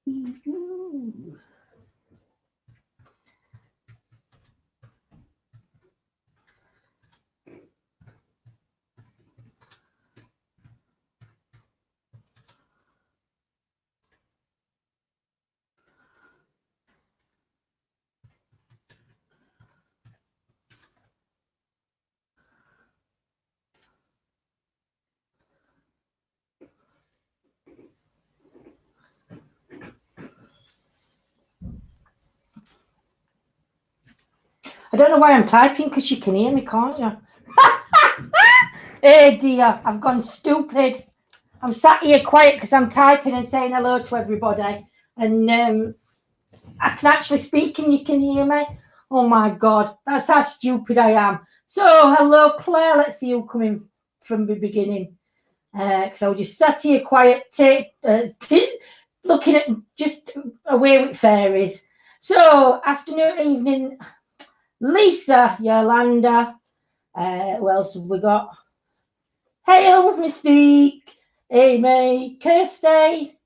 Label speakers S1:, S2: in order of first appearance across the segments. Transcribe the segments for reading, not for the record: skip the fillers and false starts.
S1: I don't know why I'm typing, because you can hear me, can't you? Hey dear, I've gone stupid. I'm sat here quiet because I'm typing and saying hello to everybody. And I can actually speak and you can hear me. Oh my God, that's how stupid I am. So, hello Claire, let's see who coming from the beginning. Because I was just sat here quiet, looking at just away with fairies. So, afternoon, evening, Lisa, Yolanda. Who else have we got? Hail, Mystique, Amy, Kirsty,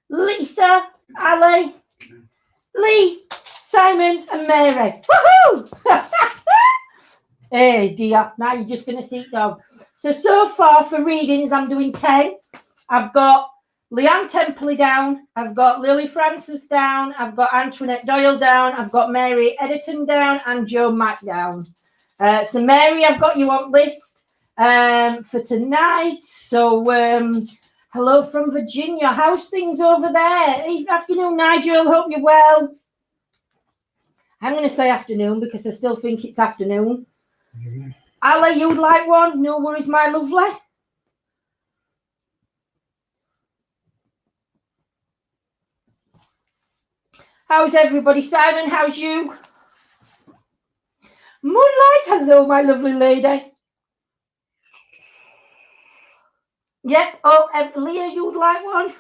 S1: Lisa, Ali, Lee, Simon, and Mary. Woohoo! Hey dear, now you're just going to see it down. So far for readings, I'm doing 10. I've got Leanne Templey down. I've got Lily Francis down. I've got Antoinette Doyle down. I've got Mary Editon down and Joe Mack down. So Mary, I've got you on list for tonight. So hello from Virginia. How's things over there? Afternoon, Nigel. Hope you're well. I'm going to say afternoon because I still think it's afternoon. Mm-hmm. Ali, you'd like one? No worries, my lovely. How's everybody? Simon, how's you? Moonlight, hello, my lovely lady. Yep. Oh, Leah, you'd like one?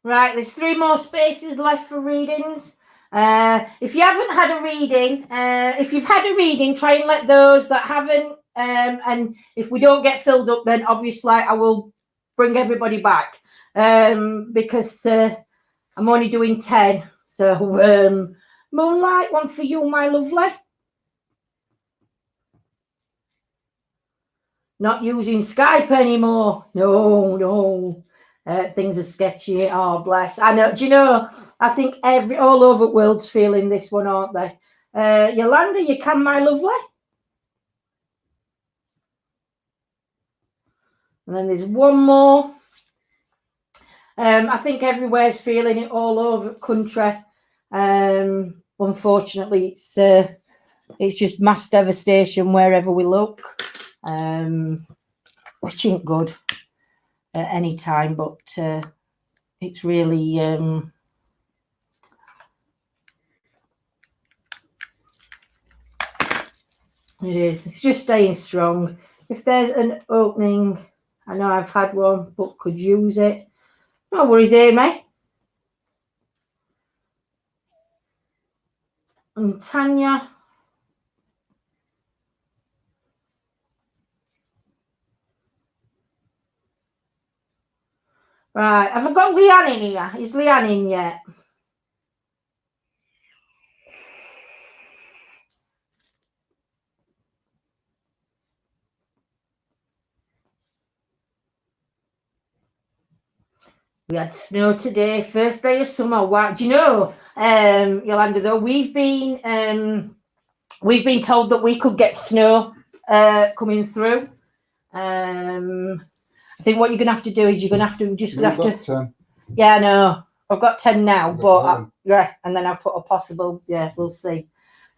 S1: Right, there's 3 more spaces left for readings. If you haven't had a reading, if you've had a reading, try and let those that haven't. And if we don't get filled up, then obviously I will bring everybody back because I'm only doing 10. So, Moonlight, one for you, my lovely. Not using Skype anymore. No. Things are sketchy. Oh, bless. I know. Do you know? I think all over the world's feeling this one, aren't they? Yolanda, you can, my lovely. And then there's one more. I think everywhere's feeling it all over the country. Unfortunately, it's just mass devastation wherever we look, which ain't good at any time, but it's really it is. It's just staying strong. If there's an opening, I know I've had one, but could use it. No worries, Amy. And Tanya. Right, have I got Leanne in here? Is Leanne in yet? We had snow today, first day of summer. Wow. Do you know, Yolanda, though, we've been told that we could get snow coming through. I think what you're going to have to do is you're going to have to 10. Yeah, no, I've got 10 now, but yeah, and then I'll put a possible. Yeah, we'll see.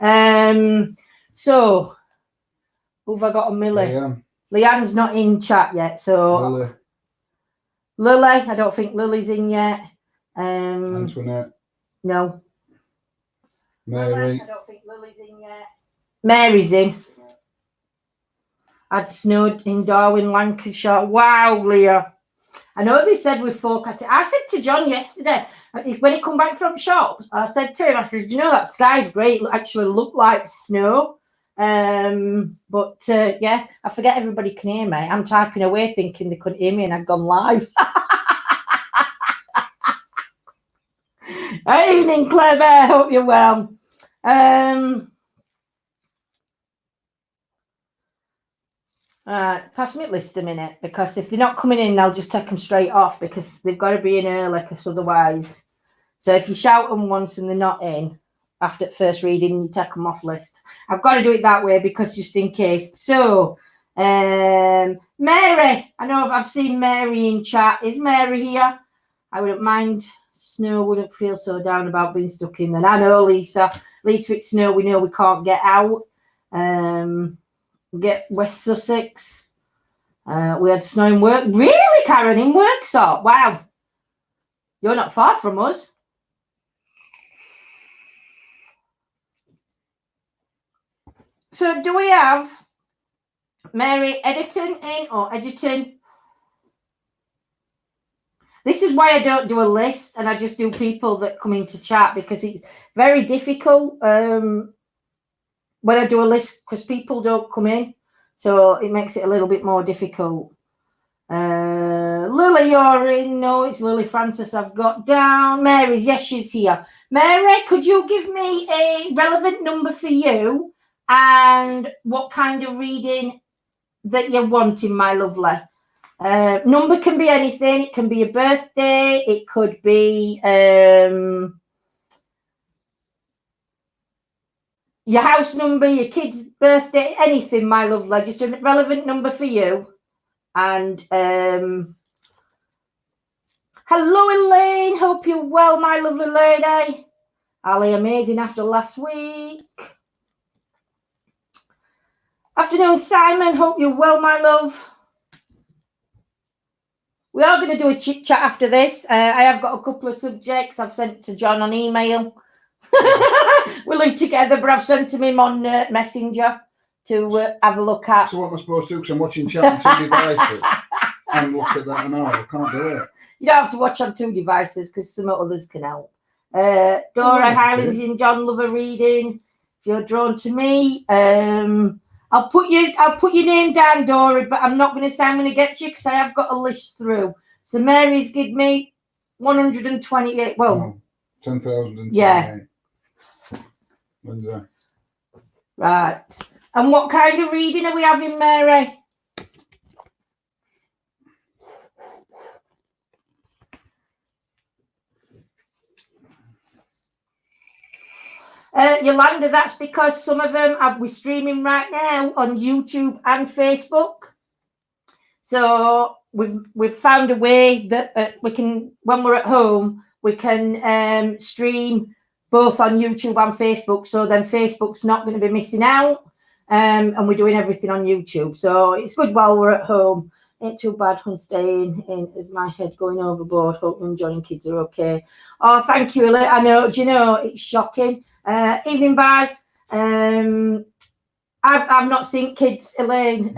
S1: So who have I got on Millie? Leanne's not in chat yet, so Lily, I don't think Lily's in yet. Antoinette. No. Mary. I don't think Lily's in yet. Mary's in. I'd snowed in Darwin, Lancashire. Wow, Leah. I know they said we're forecasting. I said to John yesterday, when he come back from shop, I said to him, I said, do you know that sky's great? It actually looked like snow. But yeah, I forget everybody can hear me. I'm typing away thinking they couldn't hear me and I'd gone live. Evening, Clever. Hope you're well. Pass me a list a minute, because if they're not coming in, I'll just take them straight off, because they've got to be in early, because otherwise. So if you shout them once and they're not in after first reading, you take them off list. I've got to do it that way, because just in case. So, Mary, I know I've seen Mary in chat. Is Mary here? I wouldn't mind. Snow wouldn't feel so down about being stuck in then. I know, Lisa. At least with snow, we know we can't get out. Get West Sussex. We had snow in work. Really, Karen, in Worksop? Wow. You're not far from us. So do we have Mary Editon in, or Editon? This is why I don't do a list and I just do people that come into chat, because it's very difficult when I do a list, because people don't come in. So it makes it a little bit more difficult. Lily, you're in. No, it's Lily Francis I've got down. Mary's, yes, she's here. Mary, could you give me a relevant number for you and what kind of reading that you're wanting, my lovely? Number can be anything. It can be a birthday. It could be your house number, your kid's birthday, anything, my lovely. Just a relevant number for you. And hello, Elaine. Hope you're well, my lovely lady. Ali, amazing after last week. Afternoon, Simon. Hope you're well, my love. We are going to do a chit chat after this. I have got a couple of subjects I've sent to John on email. We live together, but I've sent him on Messenger to have a look at.
S2: So what am I supposed to do? Because I'm watching chat on two devices and look at that and all. I can't do it.
S1: You don't have to watch on two devices, because some others can help. Dora Highlands and John love a reading. If you're drawn to me, I'll put your name down, Dora, but I'm not going to say I'm going to get you, because I have got a list through. So Mary's give me 128. Well,
S2: 10,000.
S1: Yeah.
S2: When's that?
S1: Right. And what kind of reading are we having, Mary? Yolanda, that's because some of them we're streaming right now on YouTube and Facebook. So we've found a way that we can, when we're at home, we can stream both on YouTube and Facebook. So then Facebook's not going to be missing out, and we're doing everything on YouTube. So it's good while we're at home. Ain't too bad, hun, staying in. Is my head going overboard? Hope you enjoying kids are okay. Oh, thank you, Elaine. I know. Do you know, it's shocking. Evening, Baz. I've not seen kids, Elaine.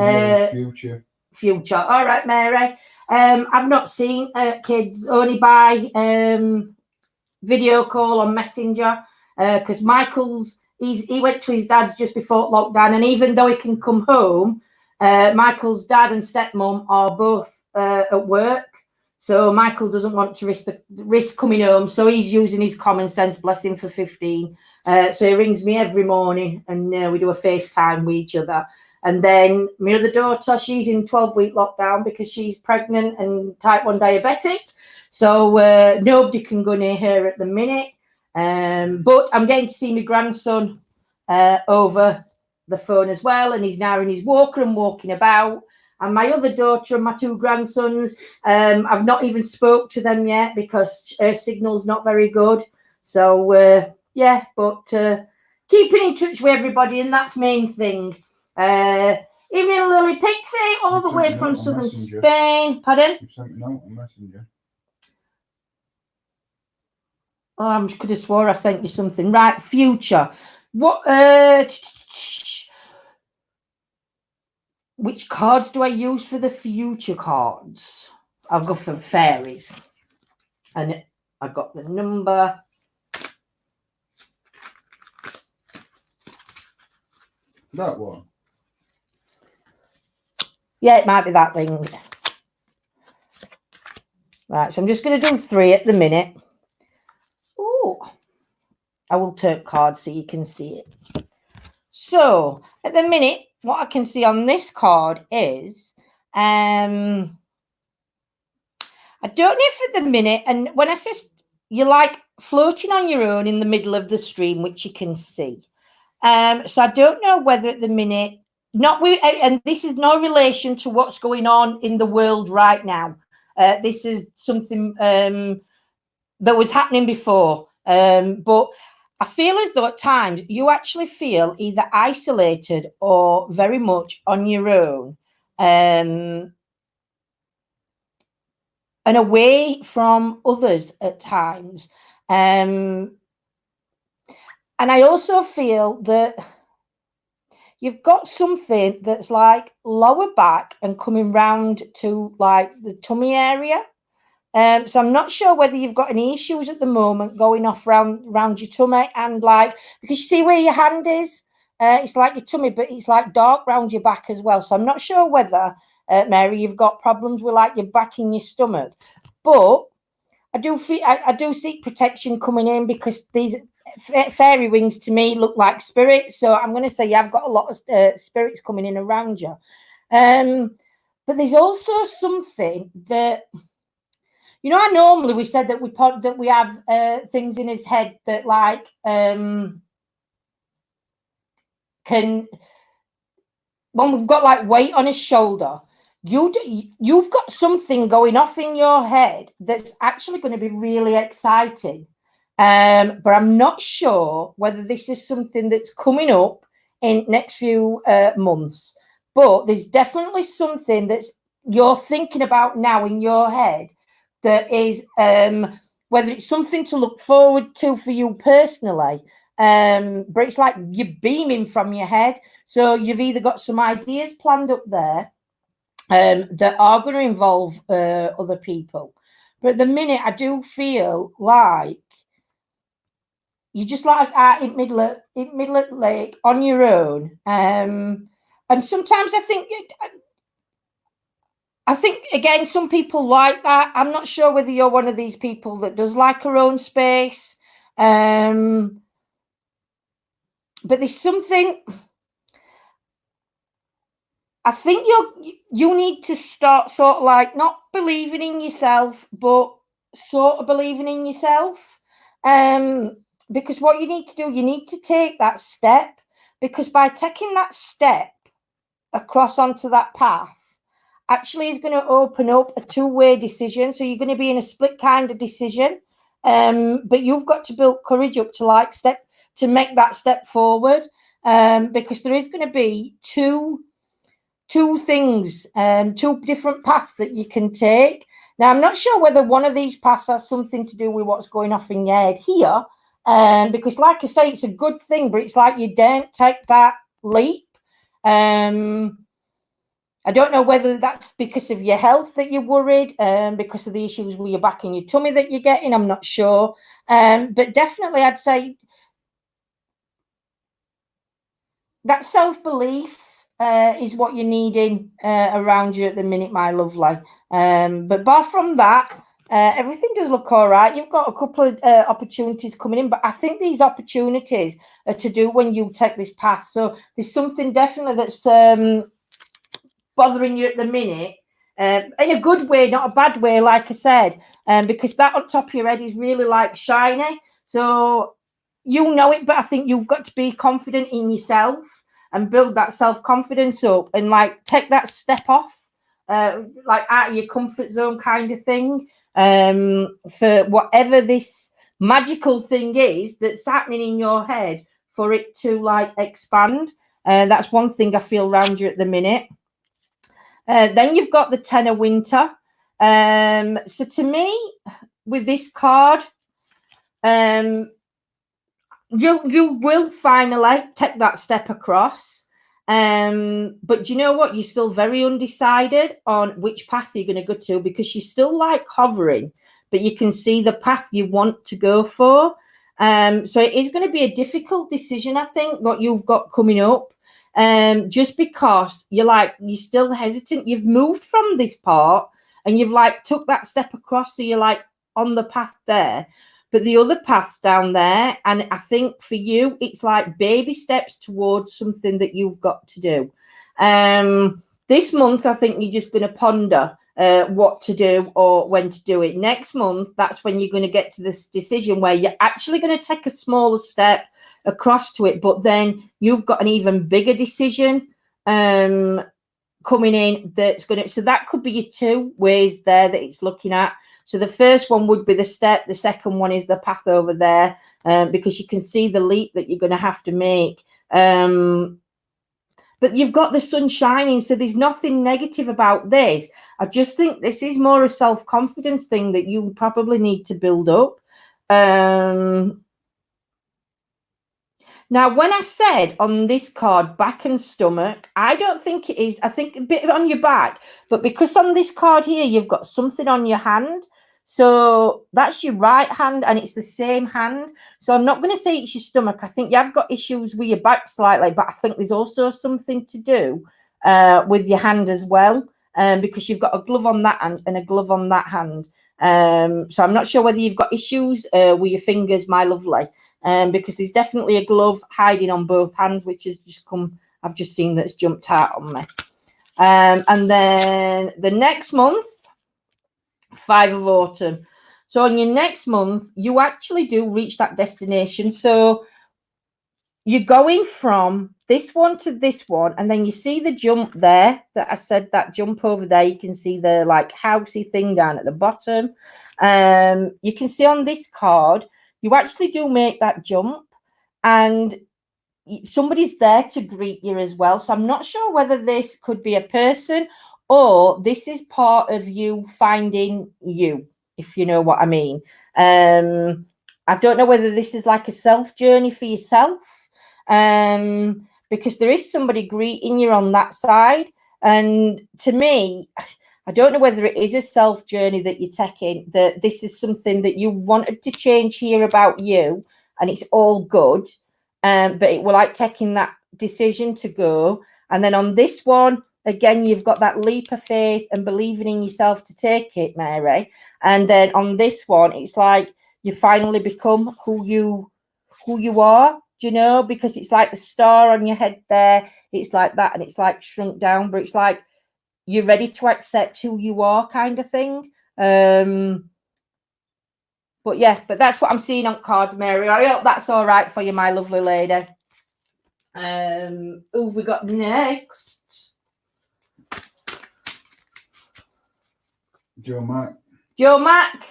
S1: Future. All right, Mary. I've not seen kids, only by video call on Messenger, because Michael's he went to his dad's just before lockdown, and even though he can come home, Michael's dad and stepmom are both at work, so Michael doesn't want to risk coming home, so he's using his common sense, bless him, for 15. So he rings me every morning, and we do a FaceTime with each other. And then my other daughter, she's in 12-week lockdown because she's pregnant and type 1 diabetic. So nobody can go near her at the minute. But I'm getting to see my grandson over the phone as well. And he's now in his walker and walking about. And my other daughter and my two grandsons, I've not even spoke to them yet because her signal's not very good. So, yeah, but keeping in touch with everybody, and that's the main thing. Even Lily Pixie, all the way from southern Spain. Pardon?
S2: You sent me a note on Messenger.
S1: Oh, I could have swore I sent you something. Right, future. What? Which cards do I use for the future cards? I'll go for fairies. And I got the number.
S2: That one.
S1: Yeah, it might be that thing. Right, so I'm just going to do 3 at the minute. Oh, I will turn cards so you can see it. So at the minute, what I can see on this card is, I don't know if at the minute, and when I say you're like floating on your own in the middle of the stream, which you can see. So I don't know whether at the minute, and this is no relation to what's going on in the world right now. This is something that was happening before. But I feel as though at times you actually feel either isolated or very much on your own. And away from others at times. And I also feel that you've got something that's like lower back and coming round to like the tummy area. So I'm not sure whether you've got any issues at the moment going off round your tummy, and like, because you see where your hand is, it's like your tummy, but it's like dark round your back as well. So I'm not sure whether, Mary, you've got problems with like your back and your stomach, but I do feel I do see protection coming in, because these fairy wings to me look like spirits. So I'm going to say I've got a lot of spirits coming in around you. But there's also something that, you know, normally we said that we have things in his head that like can, when we've got like weight on his shoulder, you've got something going off in your head that's actually going to be really exciting. But I'm not sure whether this is something that's coming up in next few months. But there's definitely something that's you're thinking about now in your head that is, whether it's something to look forward to for you personally, but it's like you're beaming from your head. So you've either got some ideas planned up there that are going to involve other people. But at the minute, I do feel like you're just like out in Midlet Lake on your own. And sometimes I think, again, some people like that. I'm not sure whether you're one of these people that does like her own space. But there's something, I think you need to start sort of like not believing in yourself, but sort of believing in yourself. Because what you need to do, you need to take that step, because by taking that step across onto that path actually is going to open up a two-way decision. So you're going to be in a split kind of decision. But you've got to build courage up to make that step forward. Because there is going to be two things, two different paths that you can take. Now, I'm not sure whether one of these paths has something to do with what's going off in your head here, because, like I say, it's a good thing, but it's like you don't take that leap. I don't know whether that's because of your health that you're worried, because of the issues with your back and your tummy that you're getting. I'm not sure. But definitely, I'd say that self-belief is what you're needing around you at the minute, my lovely. But apart from that, everything does look all right. You've got a couple of opportunities coming in, but I think these opportunities are to do when you take this path. So there's something definitely that's bothering you at the minute, in a good way, not a bad way, like I said, because that on top of your head is really like shiny. So you know it, but I think you've got to be confident in yourself and build that self-confidence up and like take that step off, like out of your comfort zone kind of thing, for whatever this magical thing is that's happening in your head, for it to like expand. That's one thing I feel around you at the minute. Then you've got the Ten of Winter. So to me, with this card, you will finally take that step across. But do you know what? You're still very undecided on which path you're going to go to, because she's still like hovering, but you can see the path you want to go for. So it is going to be a difficult decision, I think, what you've got coming up. Just because you're still hesitant. You've moved from this part and you've like took that step across, so you're like on the path there, but the other path's down there. And I think for you, it's like baby steps towards something that you've got to do. This month, I think you're just going to ponder what to do or when to do it. Next month, that's when you're going to get to this decision where you're actually going to take a smaller step across to it, but then you've got an even bigger decision coming in that's going to, so that could be your two ways there that it's looking at. So the first one would be the step, the second one is the path over there, because you can see the leap that you're going to have to make. But you've got the sun shining, so there's nothing negative about this. I just think this is more a self-confidence thing that you probably need to build up. Now, when I said on this card, back and stomach, I don't think it is. I think a bit on your back. But because on this card here, you've got something on your hand. So that's your right hand, and it's the same hand. So I'm not going to say it's your stomach. I think you have got issues with your back slightly, but I think there's also something to do with your hand as well, because you've got a glove on that hand and a glove on that hand. So I'm not sure whether you've got issues with your fingers, my lovely. Because there's definitely a glove hiding on both hands, which has just come, I've just seen that's jumped out on me. And then the next month, 5 of autumn. So on your next month, you actually do reach that destination. So you're going from this one to this one, and then you see the jump there that I said, that jump over there. You can see the like housey thing down at the bottom. You can see on this card, you actually do make that jump, and somebody's there to greet you as well. So I'm not sure whether this could be a person or this is part of you finding you, if you know what I mean. I don't know whether this is like a self journey for yourself, because there is somebody greeting you on that side. And to me, I don't know whether it is a self journey that you're taking, that this is something that you wanted to change here about you, and it's all good. But it will like taking that decision to go. And then on this one, again, you've got that leap of faith and believing in yourself to take it, Mary. And then on this one, it's like you finally become who you are, do you know? Because it's like the star on your head there. It's like that, and it's like shrunk down, but it's like you're ready to accept who you are, kind of thing. But yeah, but that's what I'm seeing on cards, Mary. I hope that's all right for you, my lovely lady. Who have we got next?
S2: Joe Mack.
S1: Joe Mack.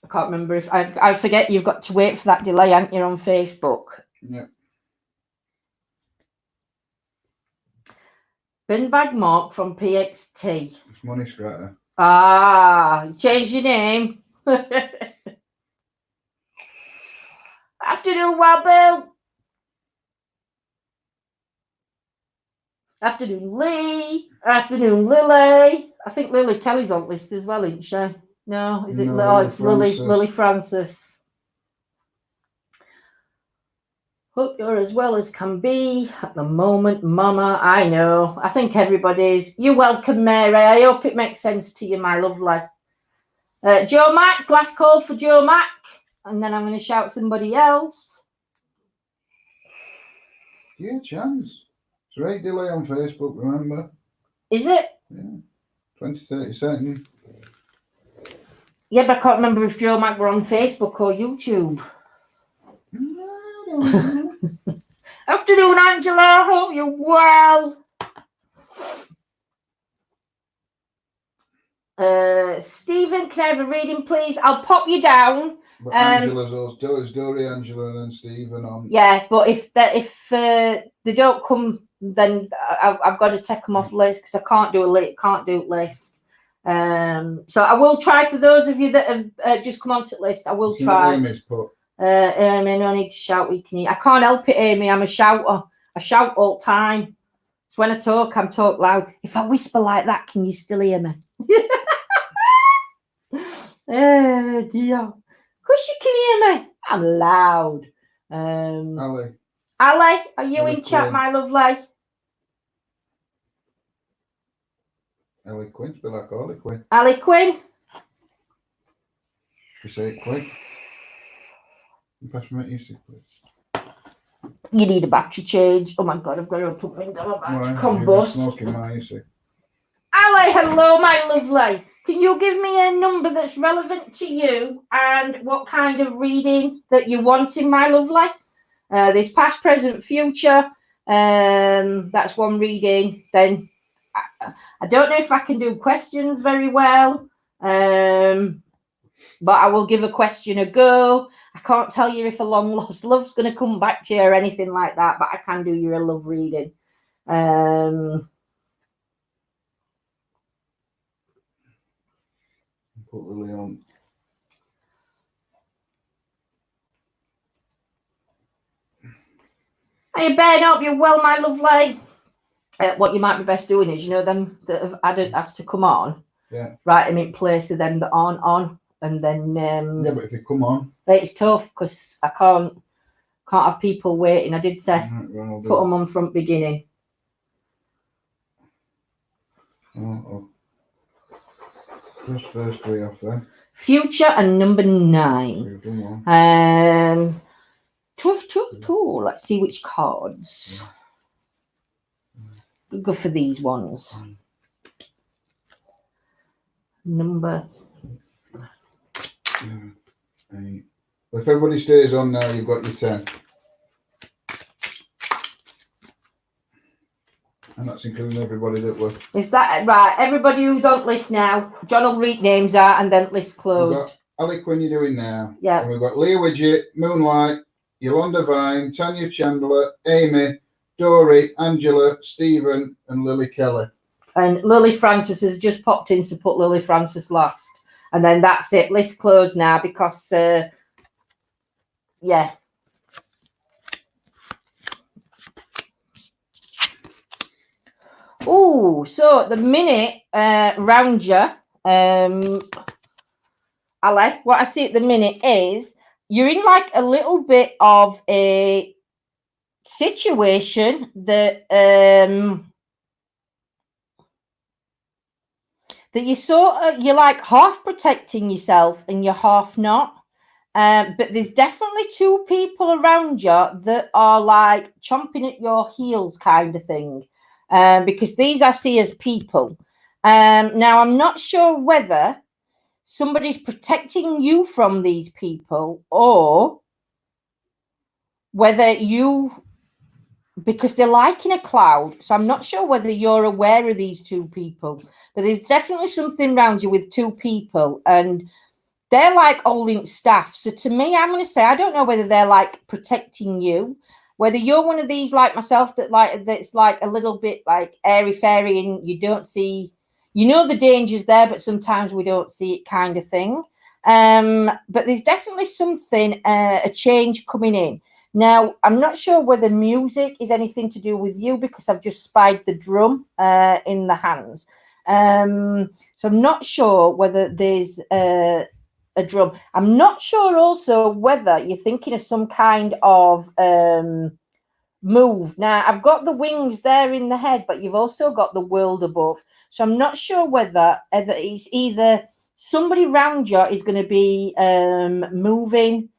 S1: I can't remember if I forget you've got to wait for that delay, haven't you, on Facebook?
S2: Yeah.
S1: Bin Bag Mark from PXT.
S2: It's Money Scratter.
S1: Ah, change your name. Afternoon, Wabble. Afternoon, Lee. Afternoon, Lily. I think Lily Kelly's on list as well, isn't she? No, is it?
S2: No,
S1: Oh, it's
S2: Francis.
S1: Lily Francis. Hope you're as well as can be at the moment, Mama. I know. I think everybody's. You're welcome, Mary. I hope it makes sense to you, my lovely. Joe Mack, glass call for Joe Mack. And then I'm going to shout somebody else.
S2: Yeah, chance. It's right delay on Facebook, remember?
S1: Is it?
S2: Yeah. 20-30 seconds.
S1: Yeah, but I can't remember if Joe Mack were on Facebook or YouTube. Afternoon, Angela. Hope you're well. Stephen, can I have a reading, please? I'll pop you down.
S2: But Angela's also, it's Dory, Angela, and then Stephen on.
S1: Yeah, but if they don't come, then I've got to take them off list because I can't do list. So I will try for those of you that have just come onto the list. I will try.
S2: Amy's put
S1: Amy, no need to shout. We can hear. I can't help it, Amy. I'm a shouter. I shout all the time. So when I talk, I'm talk loud. If I whisper like that, can you still hear me? Oh dear. Of course you can hear me. I'm loud.
S2: Ali.
S1: Ali, are you
S2: Ali
S1: in chat,
S2: Quinn.
S1: my lovely?
S2: Ali Quinn. Be like Ali Quinn.
S1: Ali Quinn.
S2: You say it quick. You pass me easy, please.
S1: You need a battery change. Oh my god, I've got to put my battery
S2: You're
S1: combust.
S2: smoking my easy.
S1: Ali, hello, my lovely. Can you give me a number that's relevant to you and what kind of reading that you want in, my lovely? There's past, present, future. That's one reading. Then I don't know if I can do questions very well, but I will give a question a go. I can't tell you if a long lost love's going to come back to you or anything like that, but I can do you a love reading.
S2: Put Lily on.
S1: Hey Ben, hope you're well, my lovely. What you might be best doing is, you know, them that have asked to come on.
S2: Yeah.
S1: Write them in place of them that aren't on, and then.
S2: Yeah, but if they come on.
S1: It's tough because I can't have people waiting. I did say put them on front beginning.
S2: Oh. Just first three off then.
S1: Future and number 9.
S2: We've done one.
S1: Let's see which cards. We'll go for these ones. Number
S2: 8. If everybody stays on now, you've got your 10. And that's including everybody that were.
S1: Is that right? Everybody who's on list now, John will read names out and then list closed.
S2: Ali Quinn, you're doing now.
S1: Yeah.
S2: And we've got Leah Widget, Moonlight, Yolanda Vine, Tanya Chandler, Amy, Dory, Angela, Stephen, and Lily Kelly.
S1: And Lily Francis has just popped in to put Lily Francis last. And then that's it. List closed now because, yeah. Oh, so at the minute, round you, Ali, what I see at the minute is you're in like a little bit of a situation that that you're like half protecting yourself and you're half not. But there's definitely 2 people around you that are like chomping at your heels kind of thing. Because these I see as people. Now, I'm not sure whether somebody's protecting you from these people or whether because they're like in a cloud. So I'm not sure whether you're aware of these 2 people, but there's definitely something around you with 2 people and they're like holding staff. So to me, I'm going to say, I don't know whether they're like protecting you. Whether you're one of these like myself that's like a little bit like airy fairy and you don't see, you know, the danger's there, but sometimes we don't see it kind of thing. But there's definitely something, a change coming in. Now, I'm not sure whether music is anything to do with you because I've just spied the drum in the hands. So I'm not sure whether there's a drum. I'm not sure also whether you're thinking of some kind of move. Now, I've got the wings there in the head, but you've also got the world above. So I'm not sure whether it's either somebody around you is going to be moving.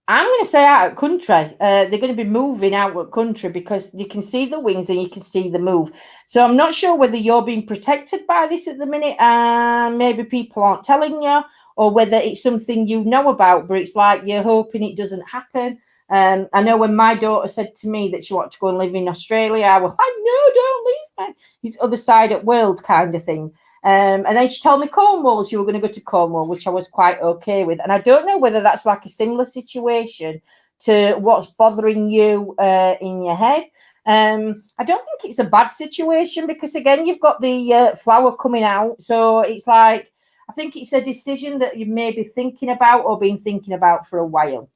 S1: I'm going to say out of country. They're going to be moving out of country because you can see the wings and you can see the move. So I'm not sure whether you're being protected by this at the minute and maybe people aren't telling you, or whether it's something you know about, but it's like you're hoping it doesn't happen. I know when my daughter said to me that she wanted to go and live in Australia, I was like, no, don't leave me. It's other side of the world kind of thing. And then she told me Cornwall, she was going to go to Cornwall, which I was quite okay with. And I don't know whether that's like a similar situation to what's bothering you in your head. I don't think it's a bad situation because, again, you've got the flower coming out. So it's like, I think it's a decision that you may be thinking about or been thinking about for a while.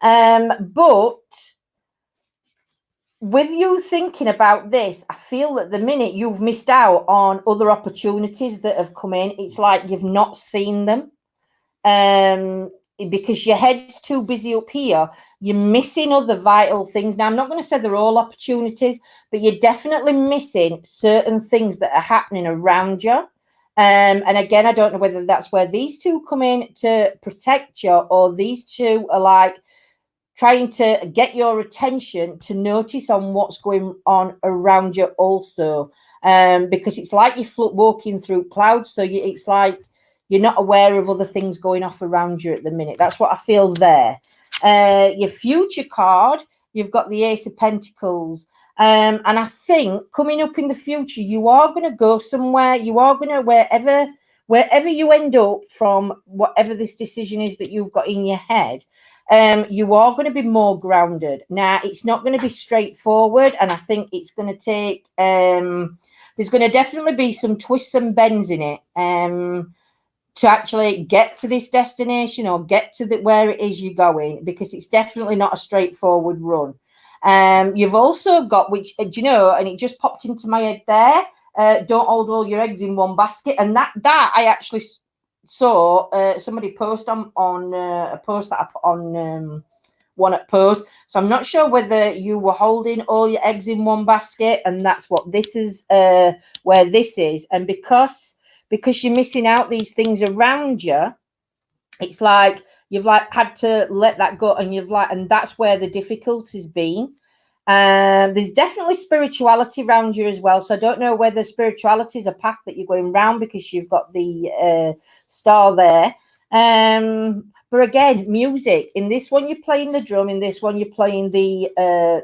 S1: But with you thinking about this, I feel that the minute you've missed out on other opportunities that have come in, it's like you've not seen them. Because your head's too busy up here, you're missing other vital things. Now, I'm not going to say they're all opportunities, but you're definitely missing certain things that are happening around you. And again, I don't know whether that's where these two come in to protect you, or these two are like trying to get your attention to notice on what's going on around you also. Because it's like you're walking through clouds. So it's like you're not aware of other things going off around you at the minute. That's what I feel there. Your future card, you've got the Ace of Pentacles. And I think coming up in the future, you are going to go somewhere. You are going to, wherever you end up from, whatever this decision is that you've got in your head, you are going to be more grounded. Now, it's not going to be straightforward. And I think it's going to take, there's going to definitely be some twists and bends in it. To actually get to this destination or get to where it is you're going, because it's definitely not a straightforward run. You've also got, which, do you know, and it just popped into my head there, don't hold all your eggs in one basket. And that I actually saw somebody post on a post that I put on One Up Post. So I'm not sure whether you were holding all your eggs in one basket, and that's what this is, where this is. And because you're missing out these things around you, it's like you've like had to let that go, and that's where the difficulty's been. There's definitely spirituality around you as well. So I don't know whether spirituality is a path that you're going round because you've got the star there. But again, music. In this one, you're playing the drum. In this one, you're playing the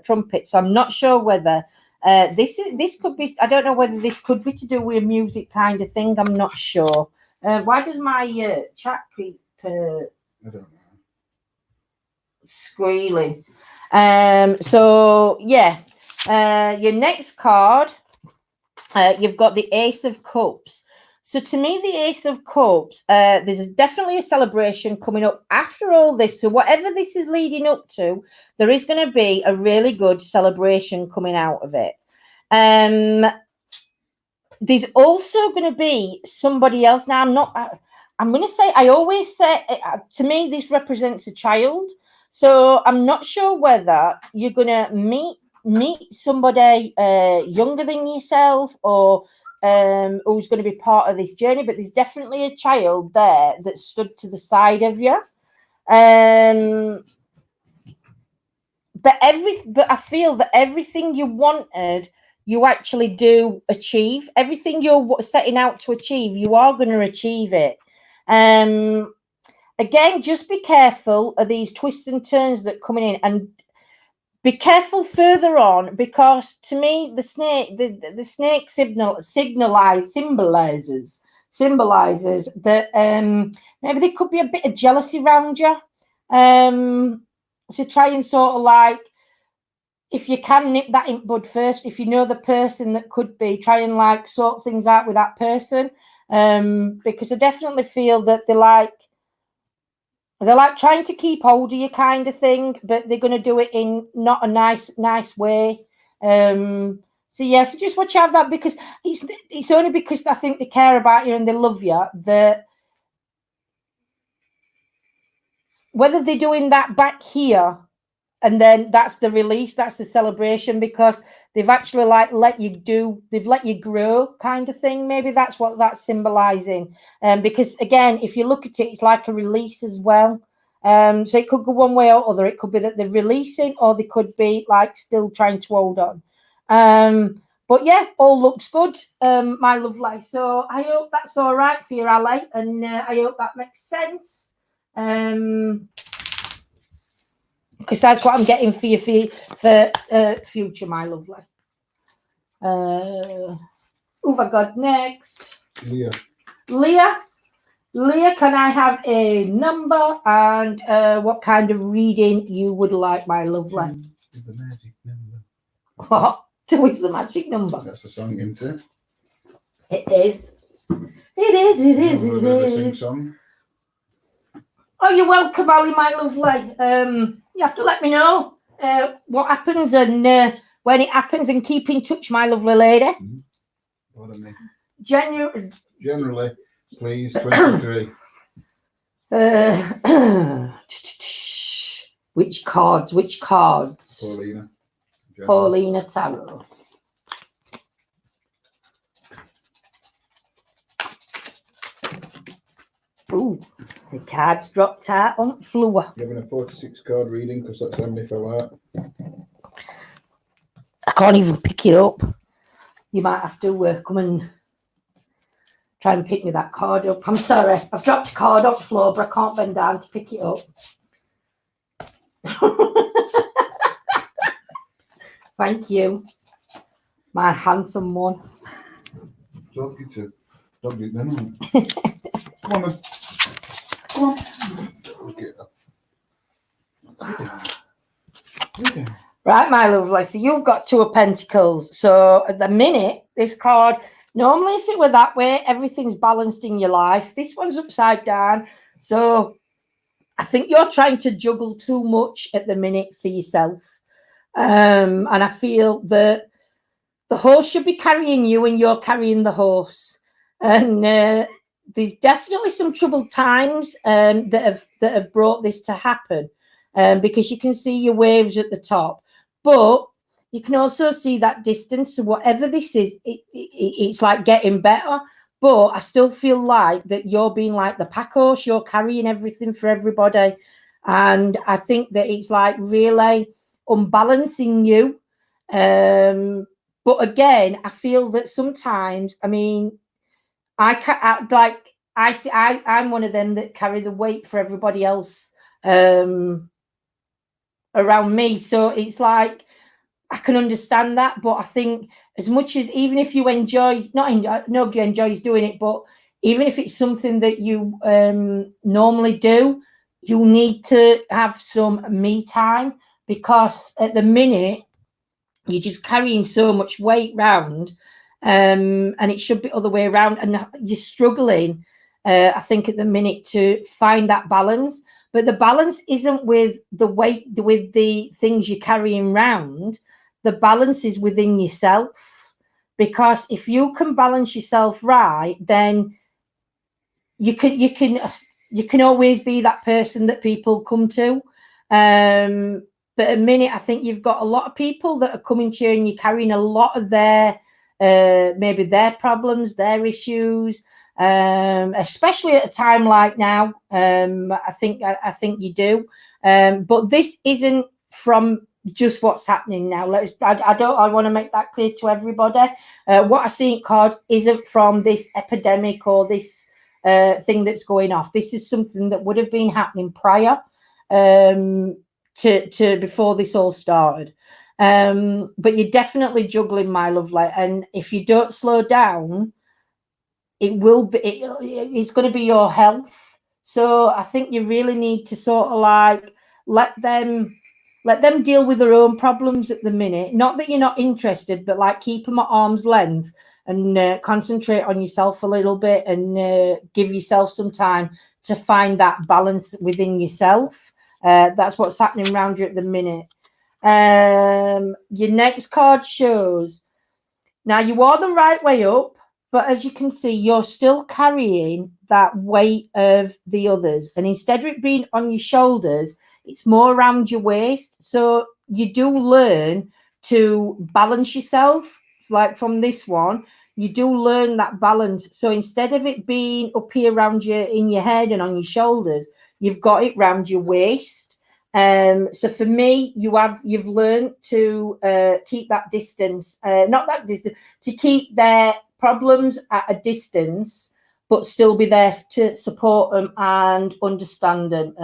S1: trumpet. So I'm not sure whether this could be, I don't know whether this could be to do with a music kind of thing. I'm not sure. Why does my chat keep
S2: I don't know.
S1: squealing? So yeah, your next card, you've got the Ace of Cups. So to me, the Ace of Cups, there's definitely a celebration coming up after all this. So whatever this is leading up to, there is going to be a really good celebration coming out of it. There's also going to be somebody else. Now, I'm going to say, I always say, to me, this represents a child. So I'm not sure whether you're going to meet somebody younger than yourself, or who's going to be part of this journey, but there's definitely a child there that stood to the side of you. But I feel that everything you wanted, you actually do achieve. Everything you're setting out to achieve, you are going to achieve it. Again, just be careful of these twists and turns that coming in, and be careful further on, because to me, the snake, the snake symbolizes that maybe there could be a bit of jealousy around you. So try and sort of like, if you can nip that in bud first, if you know the person that could be, try and like sort things out with that person. Because I definitely feel that they're like trying to keep hold of you kind of thing, but they're going to do it in not a nice way. So yeah, so just watch out for that, because it's only because I think they care about you and they love you, that whether they're doing that back here, and then that's the release, that's the celebration, because they've actually they've let you grow kind of thing. Maybe that's what that's symbolizing. Because again, if you look at it, it's like a release as well. So it could go one way or other. It could be that they're releasing, or they could be like still trying to hold on. But yeah, all looks good, my lovely. So I hope that's all right for you, Ali, and I hope that makes sense. Because that's what I'm getting for you for future, my lovely. Who have I got next? Leah, can I have a number and what kind of reading you would like, my lovely?
S2: The magic number.
S1: What? Two is the magic number.
S2: That's a song, isn't it?
S1: It is. It is, it is,
S2: I've
S1: it
S2: heard her sing
S1: is.
S2: song.
S1: Oh, you're welcome, Ali, my lovely. You have to let me know what happens and when it happens, and keep in touch, my lovely lady.
S2: Pardon me.
S1: Generally,
S2: please, 23.
S1: Which cards? Which cards?
S2: Paulina.
S1: Paulina Tarot. Ooh, the cards dropped out on the floor.
S2: You're having a 46 card reading because that's how many fell out.
S1: I can't even pick it up. You might have to come and try and pick me that card up. I'm sorry, I've dropped a card on the floor, but I can't bend down to pick it up. Thank you, my handsome one.
S2: Dog it then. Come on, then. Come on. Get up. Okay.
S1: Right, my lovely. So you've got 2 of Pentacles. So at the minute, this card, normally if it were that way, everything's balanced in your life. This one's upside down. So I think you're trying to juggle too much at the minute for yourself. And I feel that the horse should be carrying you and you're carrying the horse. And there's definitely some troubled times that have brought this to happen, because you can see your waves at the top, but you can also see that distance. So whatever this is, it's like getting better. But I still feel like that you're being like the pack horse. You're carrying everything for everybody, and I think that it's like really unbalancing you. But again, I feel that sometimes, I mean, I'm one of them that carry the weight for everybody else around me. So it's like, I can understand that, but I think as much as, even if you enjoy, nobody enjoys doing it, but even if it's something that you normally do, you need to have some me time, because at the minute, you're just carrying so much weight round, and it should be other way around, and you're struggling, I think, at the minute to find that balance. But the balance isn't with the weight, with the things you're carrying round. The balance is within yourself, because if you can balance yourself right, then you can always be that person that people come to. But at a minute, I think you've got a lot of people that are coming to you, and you're carrying a lot of their maybe their problems, their issues, especially at a time like now. I think you do. But this isn't from just what's happening now. I want to make that clear to everybody. What I see in cards isn't from this epidemic or this thing that's going off. This is something that would have been happening prior to before this all started. But you're definitely juggling, my lovely, and if you don't slow down, it's going to be your health. So I think you really need to sort of like let them deal with their own problems at the minute. Not that you're not interested, but like keep them at arm's length and concentrate on yourself a little bit, and give yourself some time to find that balance within yourself. That's what's happening around you at the minute. Your next card shows, now you are the right way up, but as you can see, you're still carrying that weight of the others. And instead of it being on your shoulders, it's more around your waist. So you do learn to balance yourself, like from this one, you do learn that balance. So instead of it being up here around you in your head and on your shoulders, you've got it around your waist. So for me, you've learned to keep that distance, not that distance, to keep their problems at a distance, but still be there to support them and understand them,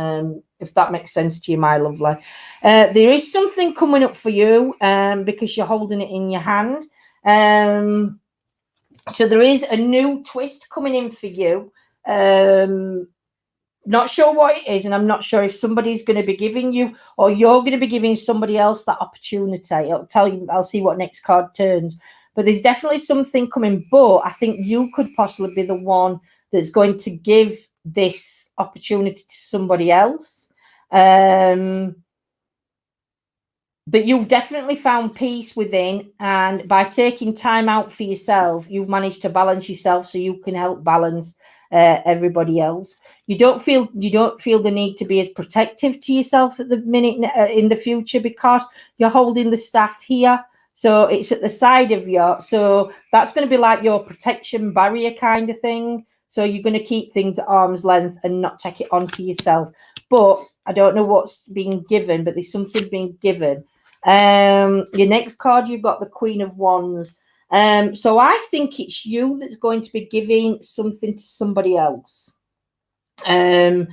S1: if that makes sense to you, my lovely. There is something coming up for you because you're holding it in your hand. So there is a new twist coming in for you. Not sure what it is, and I'm not sure if somebody's going to be giving you, or you're going to be giving somebody else that opportunity. I'll tell you, I'll see what next card turns. but there's definitely something coming. But I think you could possibly be the one that's going to give this opportunity to somebody else. But you've definitely found peace within, and by taking time out for yourself, you've managed to balance yourself so you can help balance everybody else. You don't feel the need to be as protective to yourself at the minute in the future, because you're holding the staff here, so it's at the side of you. So that's going to be like your protection barrier kind of thing. So you're going to keep things at arm's length and not take it onto yourself. But I don't know what's being given, but there's something being given. Your next card, you've got the Queen of Wands. So I think it's you that's going to be giving something to somebody else. And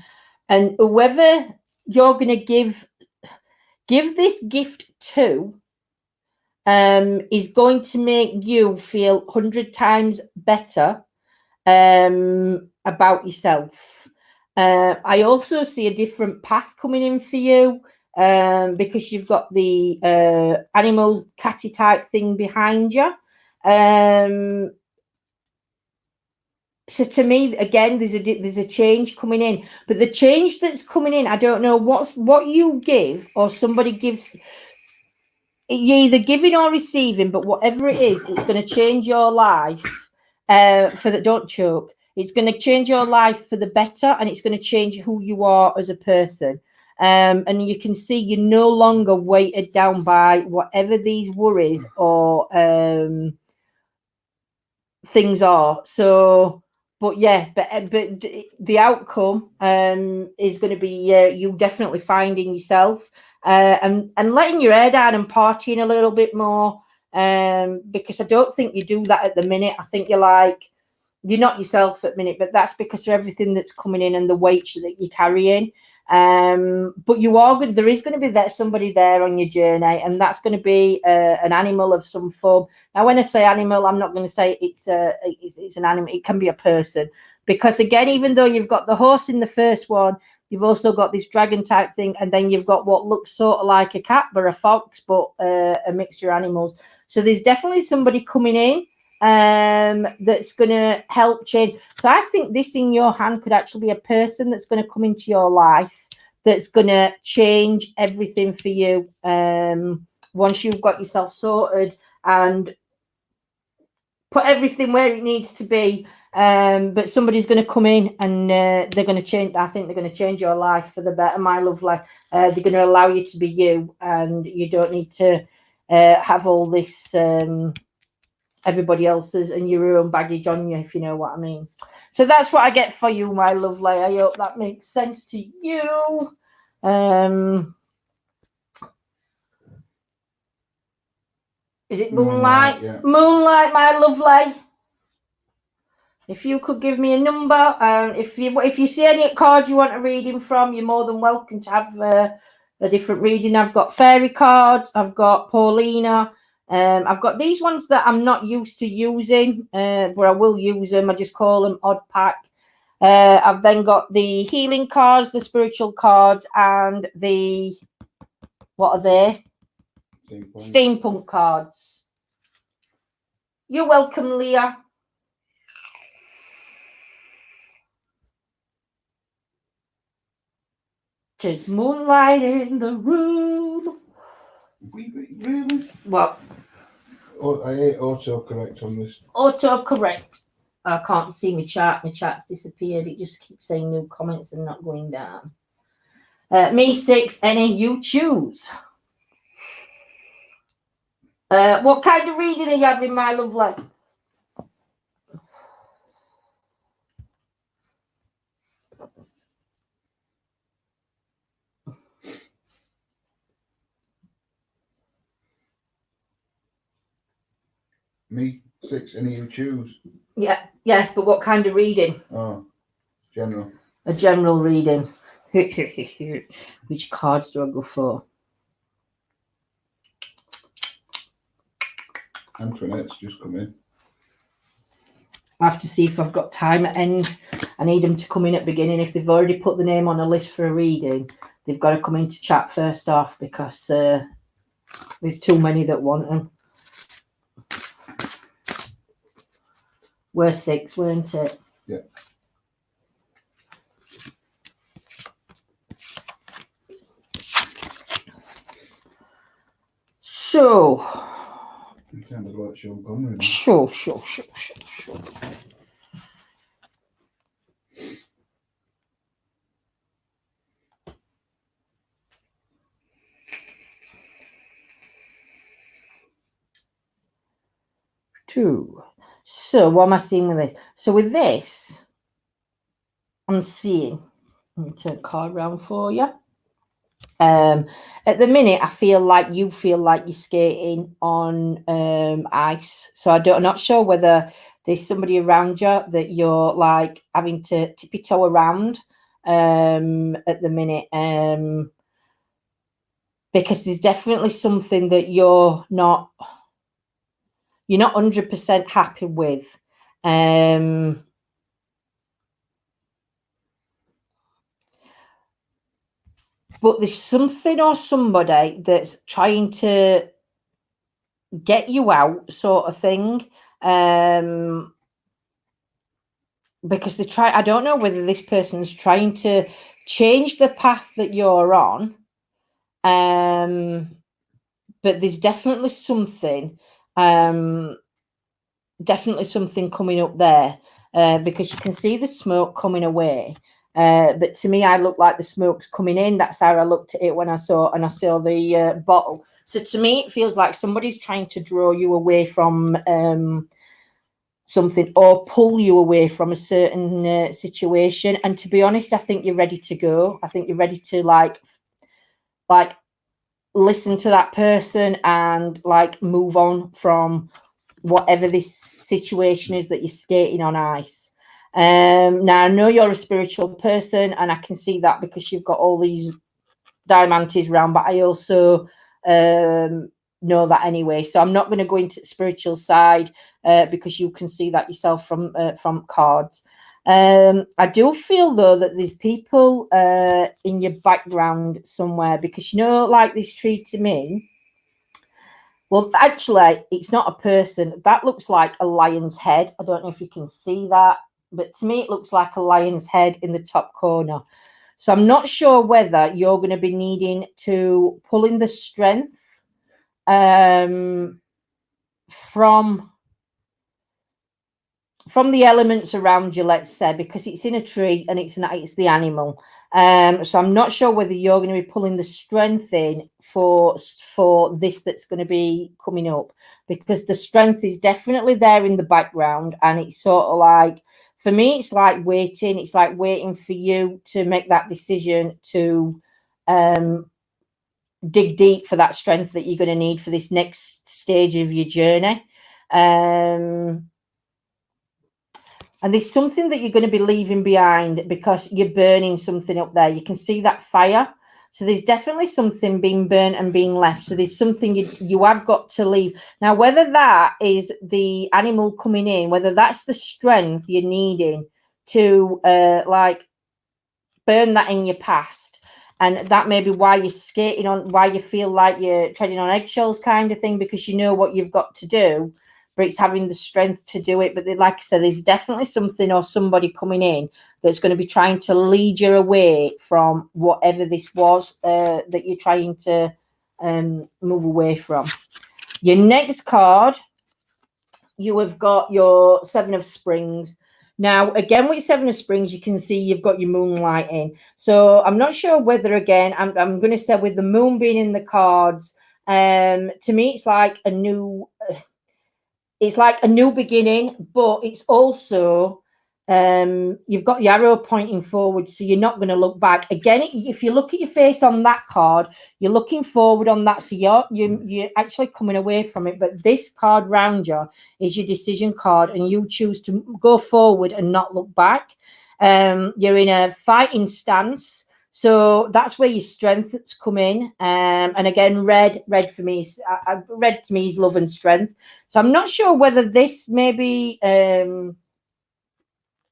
S1: whoever you're going to give this gift to is going to make you feel 100 times better about yourself. I also see a different path coming in for you, because you've got the animal catty type thing behind you. So to me, again, there's a change coming in, but the change that's coming in, I don't know what you give or somebody gives. You're either giving or receiving, but whatever it is, it's going to change your life. Don't choke. It's going to change your life for the better, and it's going to change who you are as a person. And you can see you're no longer weighted down by whatever these worries or things are. So, but yeah, but the outcome is going to be you definitely finding yourself and letting your hair down and partying a little bit more, because I don't think you do that at the minute. I think you're not yourself at the minute, but that's because of everything that's coming in and the weight that you're carrying. But you are good. There is going to be somebody there on your journey, and that's going to be an animal of some form. Now, when I say animal, I'm not going to say it's an animal. It can be a person, because again, even though you've got the horse in the first one, you've also got this dragon type thing, and then you've got what looks sort of like a cat but a fox, but a mixture of animals. So there's definitely somebody coming in that's going to help change. So I think this in your hand could actually be a person that's going to come into your life that's going to change everything for you once you've got yourself sorted and put everything where it needs to be. But somebody's going to come in and they're going to change. I think they're going to change your life for the better, my lovely. They're going to allow you to be you, and you don't need to have all this everybody else's and your own baggage on you, if you know what I mean. So that's what I get for you, my lovely. I hope that makes sense to you. Is it Moonlight?
S2: Yeah.
S1: Moonlight, my lovely. If you could give me a number, if you see any cards you want a reading from, you're more than welcome to have a different reading. I've got fairy cards. I've got Paulina. I've got these ones that I'm not used to using, but I will use them. I just call them odd pack. I've then got the healing cards, the spiritual cards, and the, what are they? Steampunk cards. You're welcome, Leah. There's moonlight in the room.
S2: Really?
S1: What?
S2: Oh, I hate autocorrect on this.
S1: Autocorrect. I can't see my chart. My chart's disappeared. It just keeps saying new comments and not going down. Me 6, any you choose. What kind of reading are you having, my lovely?
S2: Me 6, any you choose.
S1: Yeah, but what kind of reading?
S2: Oh, general.
S1: A general reading. Which cards do I go for?
S2: Antoinette's just come in.
S1: I have to see if I've got time at end. I need them to come in at beginning. If they've already put the name on a list for a reading, they've got to come into chat first off, because there's too many that want them. were 6, weren't it?
S2: Yeah.
S1: So,
S2: It sounded like Sean Connery.
S1: sure. 2. So, what am I seeing with this? So, with this, I'm seeing, let me turn the card around for you. At the minute, I feel like you feel like you're skating on ice. So I'm not sure whether there's somebody around you that you're like having to tippy toe around at the minute. Because there's definitely something that you're not 100% happy with. But there's something or somebody that's trying to get you out, sort of thing. Because I don't know whether this person's trying to change the path that you're on. But there's definitely something coming up there. Because you can see the smoke coming away. But to me, I look like the smoke's coming in. That's how I looked at it when I saw the bottle. So to me, it feels like somebody's trying to draw you away from something or pull you away from a certain situation. And to be honest, I think you're ready to go. I think you're ready to like listen to that person and like move on from whatever this situation is that you're skating on ice. Now I know you're a spiritual person, and I can see that because you've got all these diamantes around, but I also know that anyway. So I'm not going to go into the spiritual side because you can see that yourself from cards. I do feel though that there's people in your background somewhere, because like this tree to me. Well, actually, it's not a person. That looks like a lion's head. I don't know if you can see that, but to me, it looks like a lion's head in the top corner. So I'm not sure whether you're going to be needing to pull in the strength from the elements around you, let's say, because it's in a tree and it's the animal. So I'm not sure whether you're going to be pulling the strength in for this that's going to be coming up, because the strength is definitely there in the background, and it's sort of like, for me, it's like waiting. It's like waiting for you to make that decision to dig deep for that strength that you're going to need for this next stage of your journey. And there's something that you're going to be leaving behind because you're burning something up there. You can see that fire. So there's definitely something being burnt and being left. So there's something you have got to leave. Now, whether that is the animal coming in, whether that's the strength you're needing to like burn that in your past, and that may be why you're skating on, why you feel like you're treading on eggshells kind of thing, because you know what you've got to do, but it's having the strength to do it. But like I said, there's definitely something or somebody coming in that's going to be trying to lead you away from whatever this was that you're trying to move away from. Your next card, you have got your 7 of Springs. Now, again, with 7 of Springs, you can see you've got your moonlight in. So I'm not sure whether, again, I'm going to say with the moon being in the cards, to me, it's like a new... It's like a new beginning, but it's also you've got the arrow pointing forward, so you're not going to look back. Again, if you look at your face on that card, you're looking forward on that, so you're actually coming away from it. But this card round you is your decision card, and you choose to go forward and not look back. You're in a fighting stance. So that's where your strengths come in. And again, red for me, red to me is love and strength. So I'm not sure whether this may be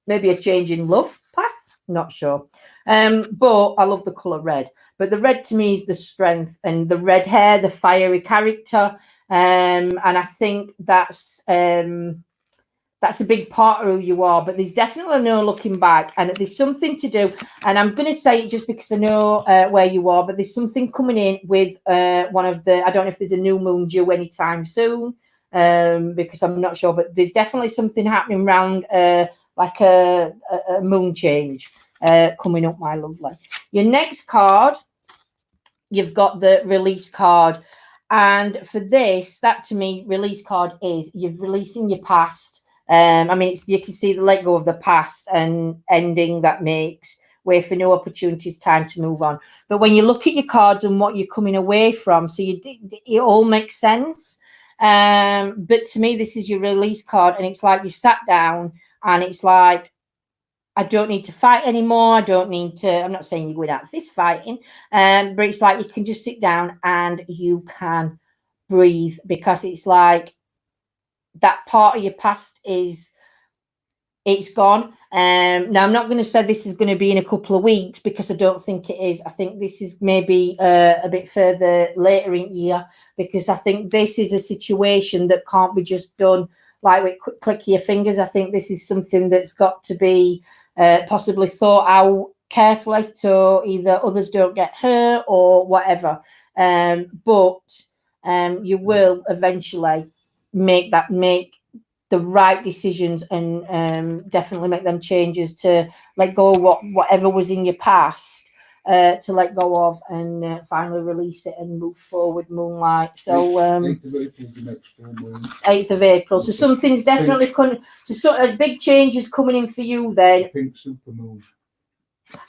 S1: maybe a change in love path. Not sure. But I love the colour red. But the red to me is the strength, and the red hair, the fiery character. And I think that's that's a big part of who you are, but there's definitely no looking back, and there's something to do. And I'm going to say it just because I know where you are, but there's something coming in with one of the, I don't know if there's a new moon due anytime soon, because I'm not sure, but there's definitely something happening around like a moon change coming up, my lovely. Your next card, you've got the release card. And for this, that to me, release card is you're releasing your past. I mean, you can see the let go of the past and ending that makes way for new opportunities, time to move on. But when you look at your cards and what you're coming away from, so it all makes sense. But to me, this is your release card, and it's like you sat down and it's like, I don't need to fight anymore. I don't need to, I'm not saying you're going out fist fighting, but it's like you can just sit down and you can breathe, because it's like that part of your past it's gone. Now, I'm not going to say this is going to be in a couple of weeks, because I don't think it is. I think this is maybe a bit further later in year, because I think this is a situation that can't be just done like with click of your fingers. I think this is something that's got to be possibly thought out carefully, so either others don't get hurt or whatever. But you will eventually make the right decisions, and definitely make them changes to let go of whatever was in your past, to let go of, and finally release it and move forward, Moonlight. So
S2: 8th of April, the next full moon.
S1: 8th of April. So something's definitely coming. So sort of big changes coming in for you then.
S2: Pink supermoon.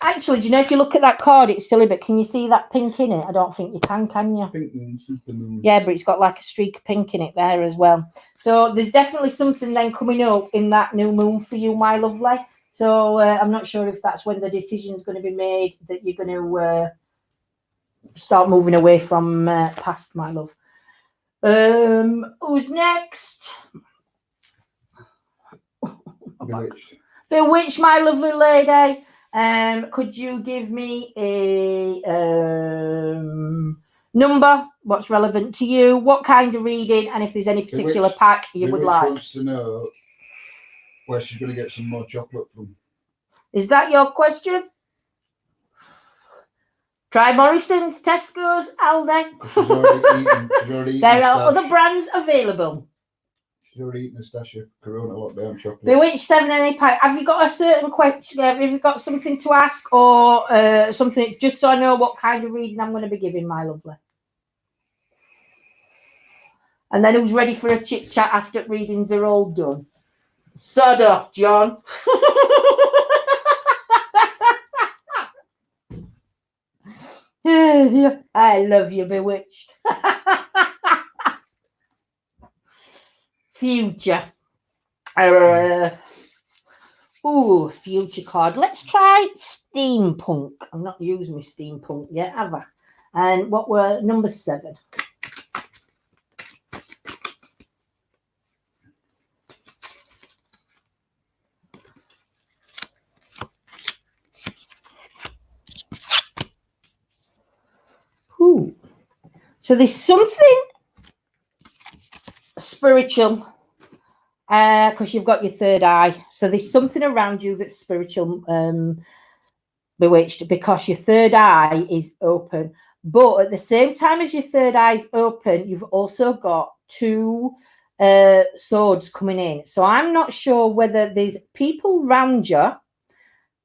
S1: Actually, do you know, if you look at that card, it's silly, but can you see that pink in it? I don't think you can you?
S2: Pink moon, supermoon.
S1: Yeah, but it's got like a streak of pink in it there as well. So there's definitely something then coming up in that new moon for you, my lovely. So I'm not sure if that's when the decision is going to be made that you're going to start moving away from past, my love. Who's next?
S2: Bewitched.
S1: Bewitched, my lovely lady. Could you give me a number? What's relevant to you? What kind of reading? And if there's any particular pack you would like.
S2: Wants to know where she's going to get some more chocolate from.
S1: Is that your question? Try Morrison's, Tesco's, Aldi.
S2: She's already eaten
S1: There are other brands available.
S2: She's already eaten a stash of Corona lockdown chocolate.
S1: Bewitched 7 any pack. Have you got a certain question? Have you got something to ask, or something, just so I know what kind of reading I'm going to be giving, my lovely? And then who's ready for a chit chat after readings are all done? Sod off, John. I love you, Bewitched. Future. Future card. Let's try steampunk. I'm not using my steampunk yet, have I? And what were number 7? So there's something spiritual, because you've got your third eye. So there's something around you that's spiritual, Bewitched, because your third eye is open. But at the same time as your third eye is open, you've also got 2 swords coming in. So I'm not sure whether there's people around you,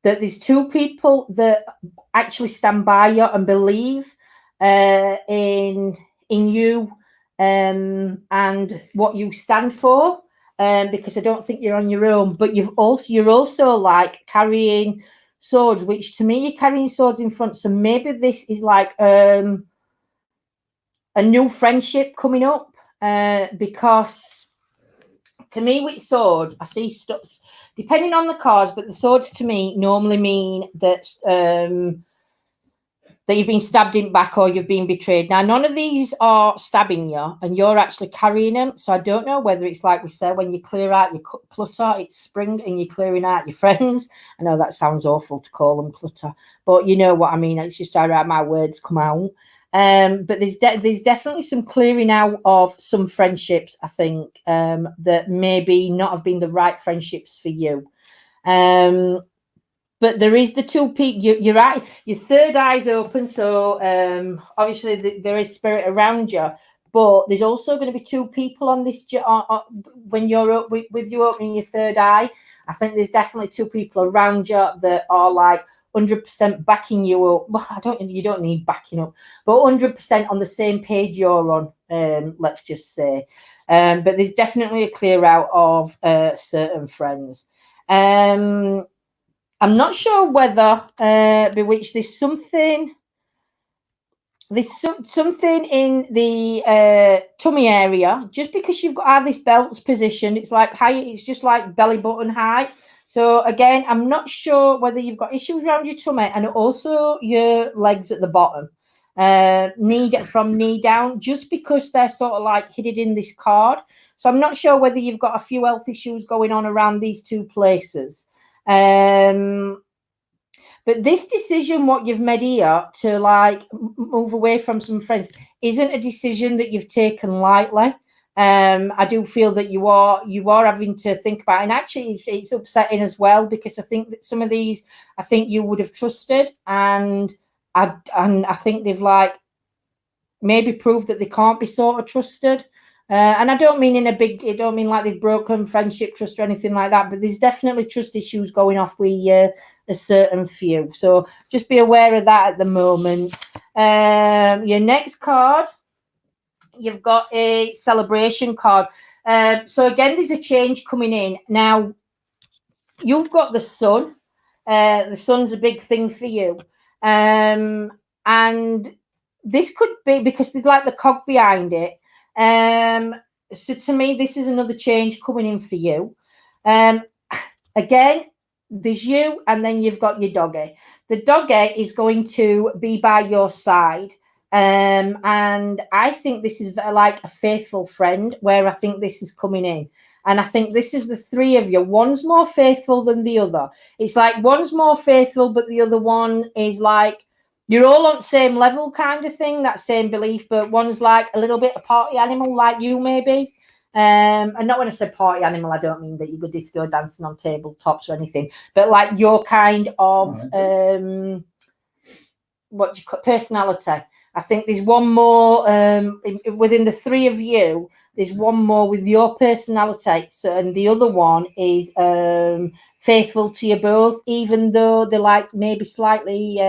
S1: that there's 2 people that actually stand by you and believe in you and what you stand for, because I don't think you're on your own. But you're also like carrying swords, which to me, you're carrying swords in front. So maybe this is like a new friendship coming up, because to me with swords, I see stuff depending on the cards, but the swords to me normally mean that that you've been stabbed in back or you've been betrayed. Now, none of these are stabbing you, and you're actually carrying them. So I don't know whether it's like we say, when you clear out your clutter, it's spring and you're clearing out your friends. I know that sounds awful to call them clutter, but you know what I mean. It's just how my words come out. But there's definitely some clearing out of some friendships, I think, that maybe not have been the right friendships for you. But there is the two people. You're right. Your third eye's open, so obviously there is spirit around you. But there's also going to be two people on this when you're up with you opening your third eye. I think there's definitely two people around you that are like 100% backing you up. Well, you don't need backing up, but 100% on the same page you're on. Let's just say. But there's definitely a clear out of certain friends. I'm not sure whether Bewitched, there's something in the tummy area. Just because you've got how this belt's positioned, it's like high, it's just like belly button height. So again, I'm not sure whether you've got issues around your tummy and also your legs at the bottom, from knee down, just because they're sort of like hidden in this card. So I'm not sure whether you've got a few health issues going on around these two places. But this decision, what you've made here to like move away from some friends, isn't a decision that you've taken lightly. I do feel that you are having to think about it. And actually it's upsetting as well, because I think that some of these, I think you would have trusted, and I think they've like maybe proved that they can't be sort of trusted. And I don't mean I don't mean like they've broken friendship, trust, or anything like that, but there's definitely trust issues going off with a certain few. So just be aware of that at the moment. Your next card, you've got a celebration card. So again, there's a change coming in. Now, you've got the sun. The sun's a big thing for you. And this could be because there's like the cog behind it. So to me, this is another change coming in for you. Again, there's you, and then you've got your doggy. The doggy is going to be by your side. And I think this is like a faithful friend, where I think this is coming in. And I think this is the three of you. One's more faithful than the other. It's like one's more faithful, but the other one is like, you're all on the same level kind of thing, that same belief, but one's like a little bit a party animal like you maybe. And not when I say party animal, I don't mean that you go disco dancing on tabletops or anything, but like your kind of what do you call personality. I think there's one more within the three of you. There's one more with your personality, so, and the other one is faithful to you both, even though they're like maybe slightly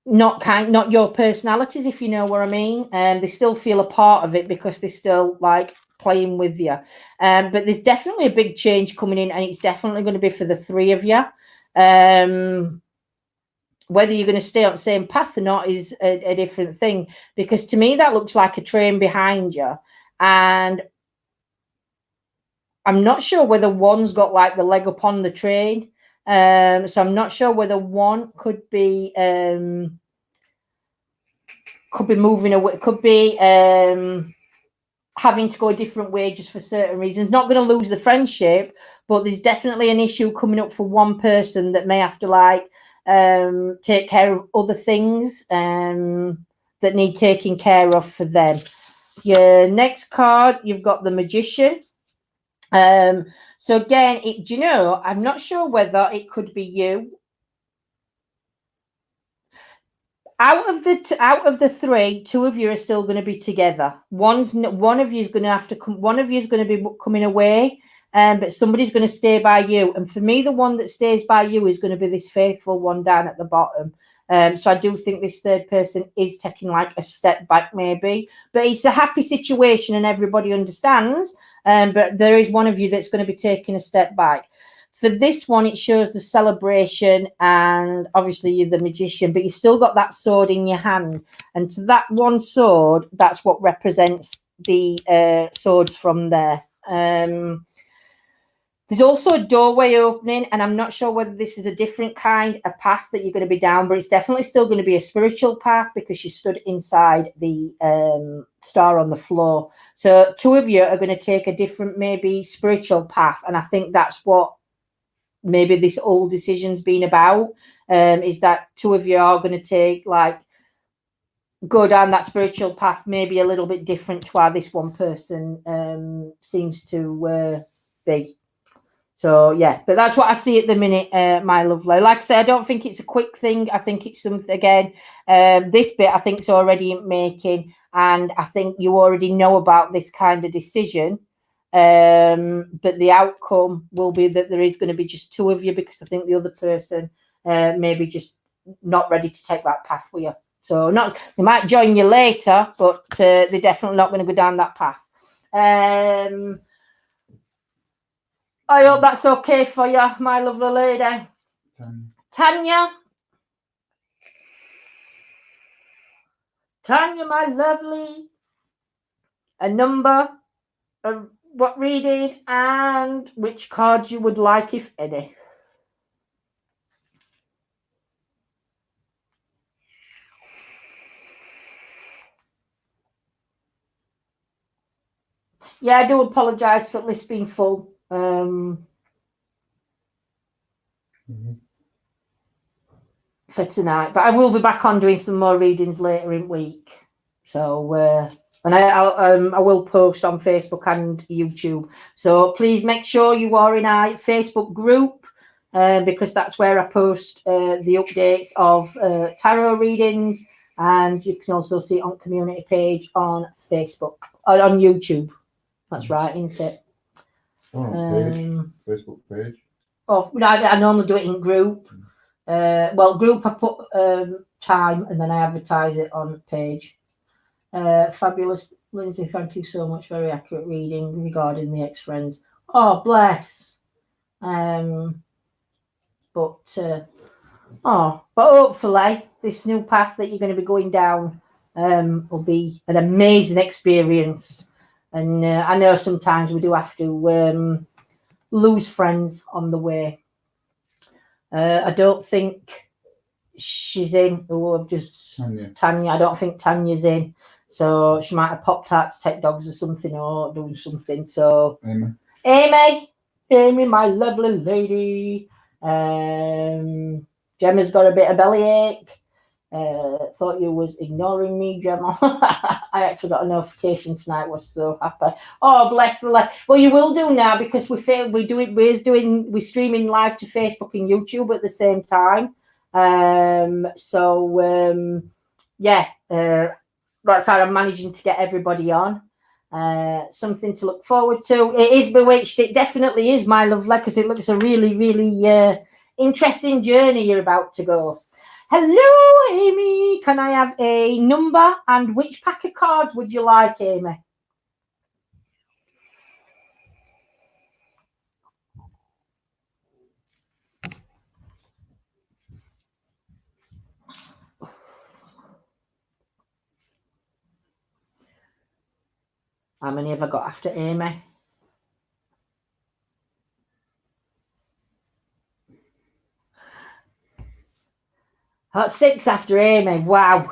S1: not your personalities, if you know what I mean. They still feel a part of it because they're still like playing with you. But there's definitely a big change coming in, and it's definitely going to be for the three of you. Whether you're going to stay on the same path or not is a different thing, because to me that looks like a train behind you, and I'm not sure whether one's got like the leg up on the train. So I'm not sure whether one could be moving away, could be having to go a different way just for certain reasons. Not going to lose the friendship, but there's definitely an issue coming up for one person that may have to like take care of other things that need taking care of for them. Your next card, you've got the Magician. So again, do you know, I'm not sure whether it could be you. Out of the three, two of you are still going to be together. One of you is going to have to come. One of you is going to be coming away, but somebody's going to stay by you. And for me, the one that stays by you is going to be this faithful one down at the bottom. So I do think this third person is taking like a step back, maybe. But it's a happy situation, and everybody understands. But there is one of you that's going to be taking a step back. For this one, it shows the celebration and obviously you're the Magician, but you've still got that sword in your hand. And to that one sword, that's what represents the swords from there. There's also a doorway opening, and I'm not sure whether this is a different kind of path that you're going to be down, but it's definitely still going to be a spiritual path because you stood inside the star on the floor. So two of you are going to take a different, maybe spiritual path, and I think that's what maybe this whole decision's been about. is that two of you are going to go down that spiritual path, maybe a little bit different to how this one person seems to be. So yeah, but that's what I see at the minute, my lovely. Like I say, I don't think it's a quick thing. I think it's something, again, this bit I think is already in making, and I think you already know about this kind of decision. But the outcome will be that there is going to be just two of you, because I think the other person maybe just not ready to take that path with you. So they might join you later, but they're definitely not going to go down that path. I hope that's okay for you, my lovely lady. Tanya, my lovely. A number, what reading, and which card you would like, if any. Yeah, I do apologise for the list being full. For tonight, but I will be back on doing some more readings later in the week. So and I will post on Facebook and YouTube. So please make sure you are in our Facebook group, because that's where I post the updates of tarot readings, and you can also see it on community page on Facebook or on YouTube. That's right, isn't it?
S2: Facebook page.
S1: Oh, I normally do it in group. Group I put time, and then I advertise it on page. Fabulous, Lindsay. Thank you so much. Very accurate reading regarding the ex-friends. Oh, bless. But hopefully this new path that you're going to be going down will be an amazing experience. And I know sometimes we do have to lose friends on the way. I don't think she's in. Oh, I've just Tanya. I don't think Tanya's in. So she might have popped out to take dogs or something, or doing something. So Amy, my lovely lady. Gemma's got a bit of bellyache. Thought you was ignoring me, Gemma. I actually got a notification tonight. Was so happy. Oh, bless the life. Well, you will do now, because we're streaming live to Facebook and YouTube at the same time. That's how I'm managing to get everybody on. Something to look forward to. It is Bewitched. It definitely is, my lovely, because it looks a really, really interesting journey you're about to go. Hello, Amy. Can I have a number, and which pack of cards would you like, Amy? How many have I got after Amy? I got 6 after Amy. Wow.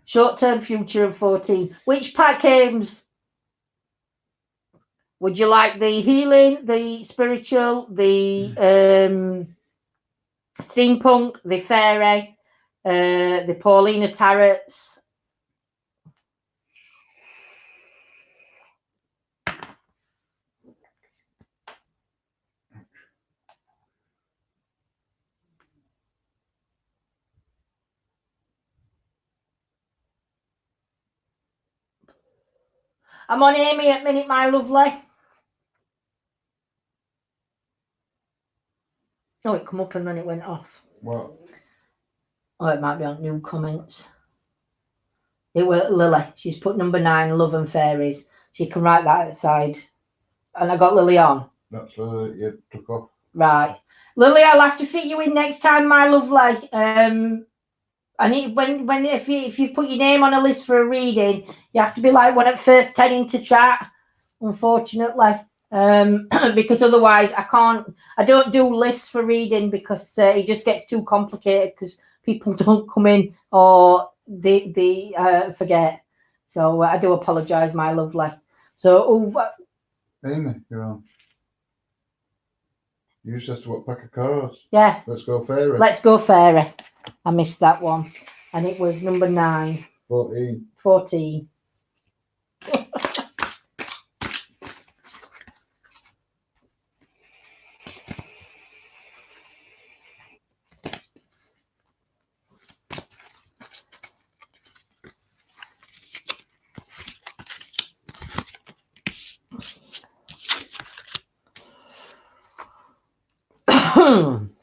S1: Short-term, future, and 14. Which pack games would you like? The healing, the spiritual, the steampunk, the fairy, the Paulina tarots? I'm on Amy at minute, my lovely. Oh, it come up and then it went off.
S2: What?
S1: Oh, it might be on new comments. It was Lily. She's put number 9, Love and Fairies. So you can write that outside. And I got Lily on.
S2: That's you took off.
S1: Right. Lily, I'll have to fit you in next time, my lovely. I need if you put your name on a list for a reading, you have to be like one of the first 10 into chat, unfortunately. Because otherwise I don't do lists for reading, because it just gets too complicated, because people don't come in or they forget. So I do apologise, my lovely. So
S2: Amy, you're on. You just have to what pack of cards.
S1: Yeah.
S2: Let's go fairy.
S1: Let's go fairy. I missed that one. And it was number 9.
S2: 14.
S1: 14.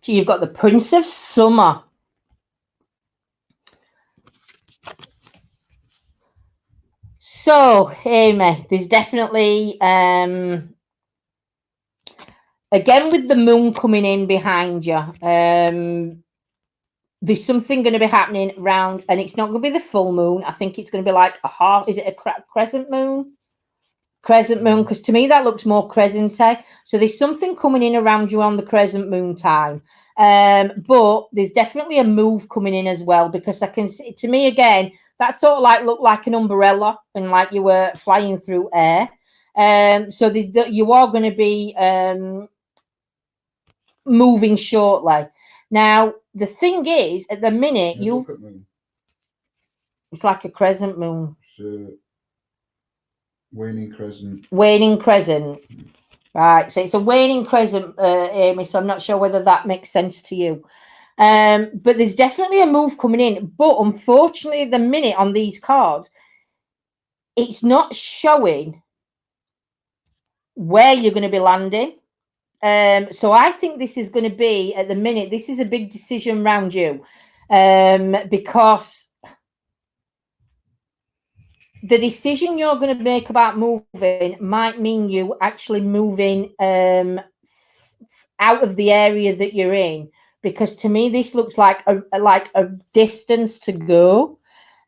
S1: So you've got the Prince of Summer. So, Amy, there's definitely, again, with the moon coming in behind you, there's something going to be happening around, and it's not going to be the full moon. I think it's going to be like a half, is it a crescent moon? Crescent moon, because to me that looks more crescent-y. So there's something coming in around you on the crescent moon time. But there's definitely a move coming in as well, because I can see, to me again, that sort of like looked like an umbrella and like you were flying through air. So you are going to be moving shortly. Now, the thing is, at the minute, it's like a crescent moon.
S2: Waning crescent.
S1: Waning crescent. Right, so it's a waning crescent, Amy, so I'm not sure whether that makes sense to you. But there's definitely a move coming in. But unfortunately, at the minute on these cards, it's not showing where you're going to be landing. So I think this is going to be, at the minute, this is a big decision around you. Because the decision you're going to make about moving might mean you actually moving out of the area that you're in, because to me this looks like a distance to go.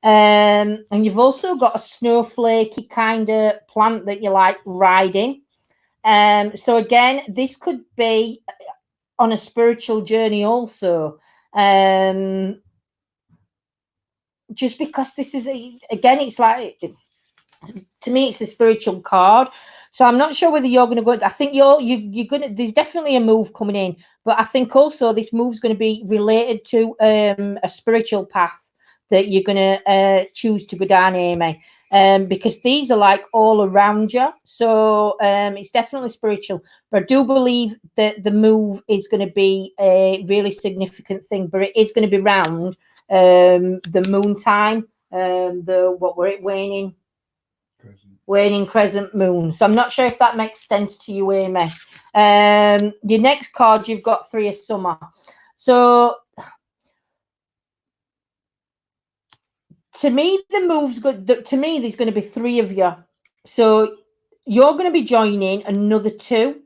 S1: And you've also got a snowflakey kind of plant that you like riding. So again, this could be on a spiritual journey also. Just because this is again, it's like, to me, it's a spiritual card. So I'm not sure whether you're going to go. I think you're going to. There's definitely a move coming in, but I think also this move's going to be related to a spiritual path that you're going to choose to go down, Amy. Because these are like all around you, so it's definitely spiritual. But I do believe that the move is going to be a really significant thing, but it is going to be round the moon time, waning crescent moon. So I'm not sure if that makes sense to you, Amy. Your next card, you've got 3 of Summer. So to me, the move's good. To me, there's going to be 3 of you. So you're going to be joining another 2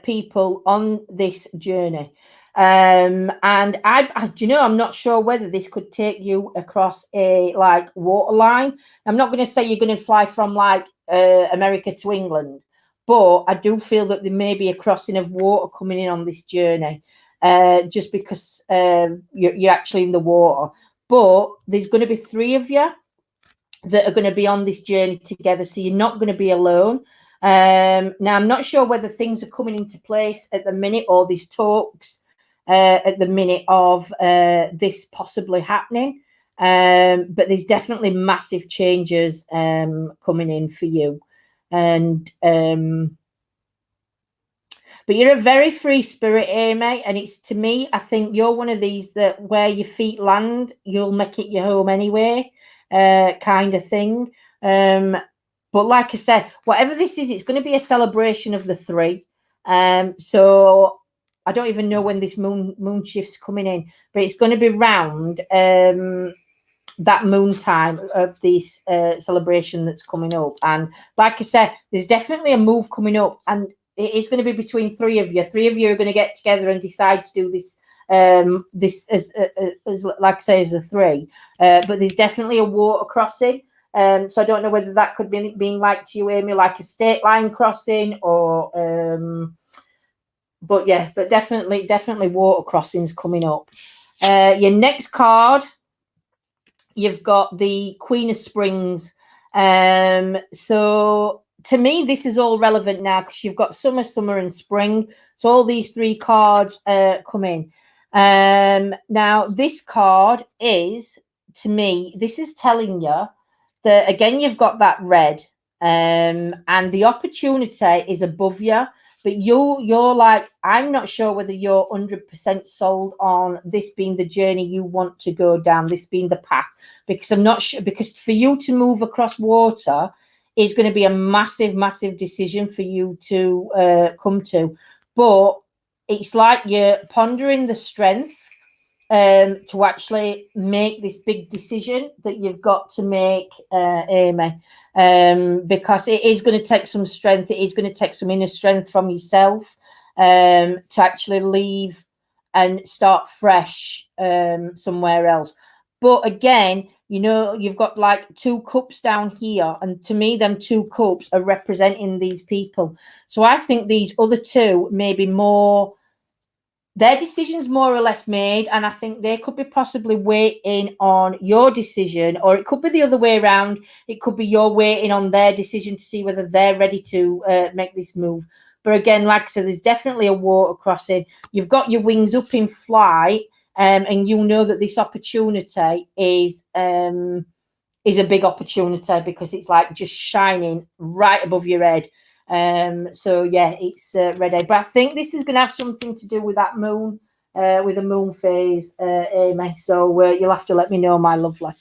S1: people on this journey. And I do you know, I'm not sure whether this could take you across a like water line. I'm not going to say you're going to fly from like America to England, but I do feel that there may be a crossing of water coming in on this journey, just because you're actually in the water. But there's going to be 3 of you that are going to be on this journey together, so you're not going to be alone. Now, I'm not sure whether things are coming into place at the minute, or these talks at the minute of this possibly happening. But there's definitely massive changes coming in for you. And but you're a very free spirit, Amy, and it's, to me, I think you're one of these that where your feet land, you'll make it your home anyway, kind of thing. But like I said, whatever this is, it's going to be a celebration of the 3. So I don't even know when this moon shift's coming in, but it's going to be round that moon time of this celebration that's coming up. And like I said, there's definitely a move coming up, and it's going to be between 3 of you. 3 of you are going to get together and decide to do this. This as like I say, as a 3. But there's definitely a water crossing. So I don't know whether that could be being like to you, Amy, like a state line crossing, or but yeah, but definitely water crossings coming up. Your next card, you've got the Queen of Springs. So to me, this is all relevant now because you've got summer, and spring. So all these 3 cards come in. Now, this card is, to me, this is telling you that, again, you've got that red, and the opportunity is above you. But you're like, I'm not sure whether you're 100% sold on this being the journey you want to go down, this being the path, because I'm not sure, because for you to move across water is going to be a massive, massive decision for you to come to. But it's like you're pondering the strength to actually make this big decision that you've got to make, Amy. Because it is going to take some strength. It is going to take some inner strength from yourself to actually leave and start fresh somewhere else. But again, you know, you've got like 2 cups down here. And to me, them 2 cups are representing these people. So I think these other 2 may be more, their decision's more or less made, and I think they could be possibly waiting on your decision, or it could be the other way around. It could be you're waiting on their decision to see whether they're ready to make this move. But again, like I said, there's definitely a water crossing. You've got your wings up in flight, and you know that this opportunity is a big opportunity because it's like just shining right above your head. So yeah, it's ready. But I think this is going to have something to do with that moon, with the moon phase, Amy. So you'll have to let me know, my lovely.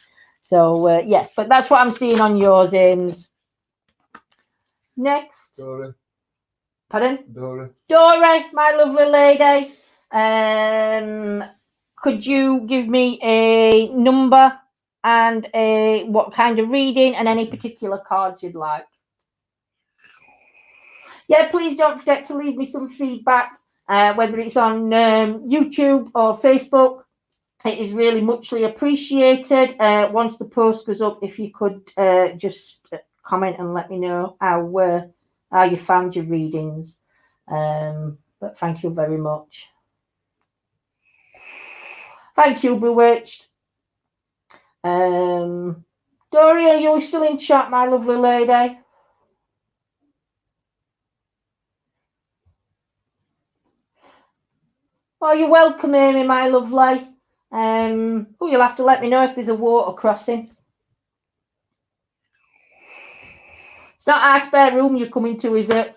S1: So yeah, but that's what I'm seeing on yours, Ames. Next.
S2: Dory.
S1: Pardon?
S2: Dory.
S1: Dory, my lovely lady. Could you give me a number and what kind of reading and any particular cards you'd like? Yeah, please don't forget to leave me some feedback, whether it's on YouTube or Facebook. It is really muchly appreciated. Once the post goes up, if you could just comment and let me know how you found your readings. But thank you very much. Thank you, Bewitched. Dory, are you still in chat, my lovely lady? Oh, you're welcome, Amy, my lovely. You'll have to let me know if there's a water crossing. It's not our spare room you're coming to, is it?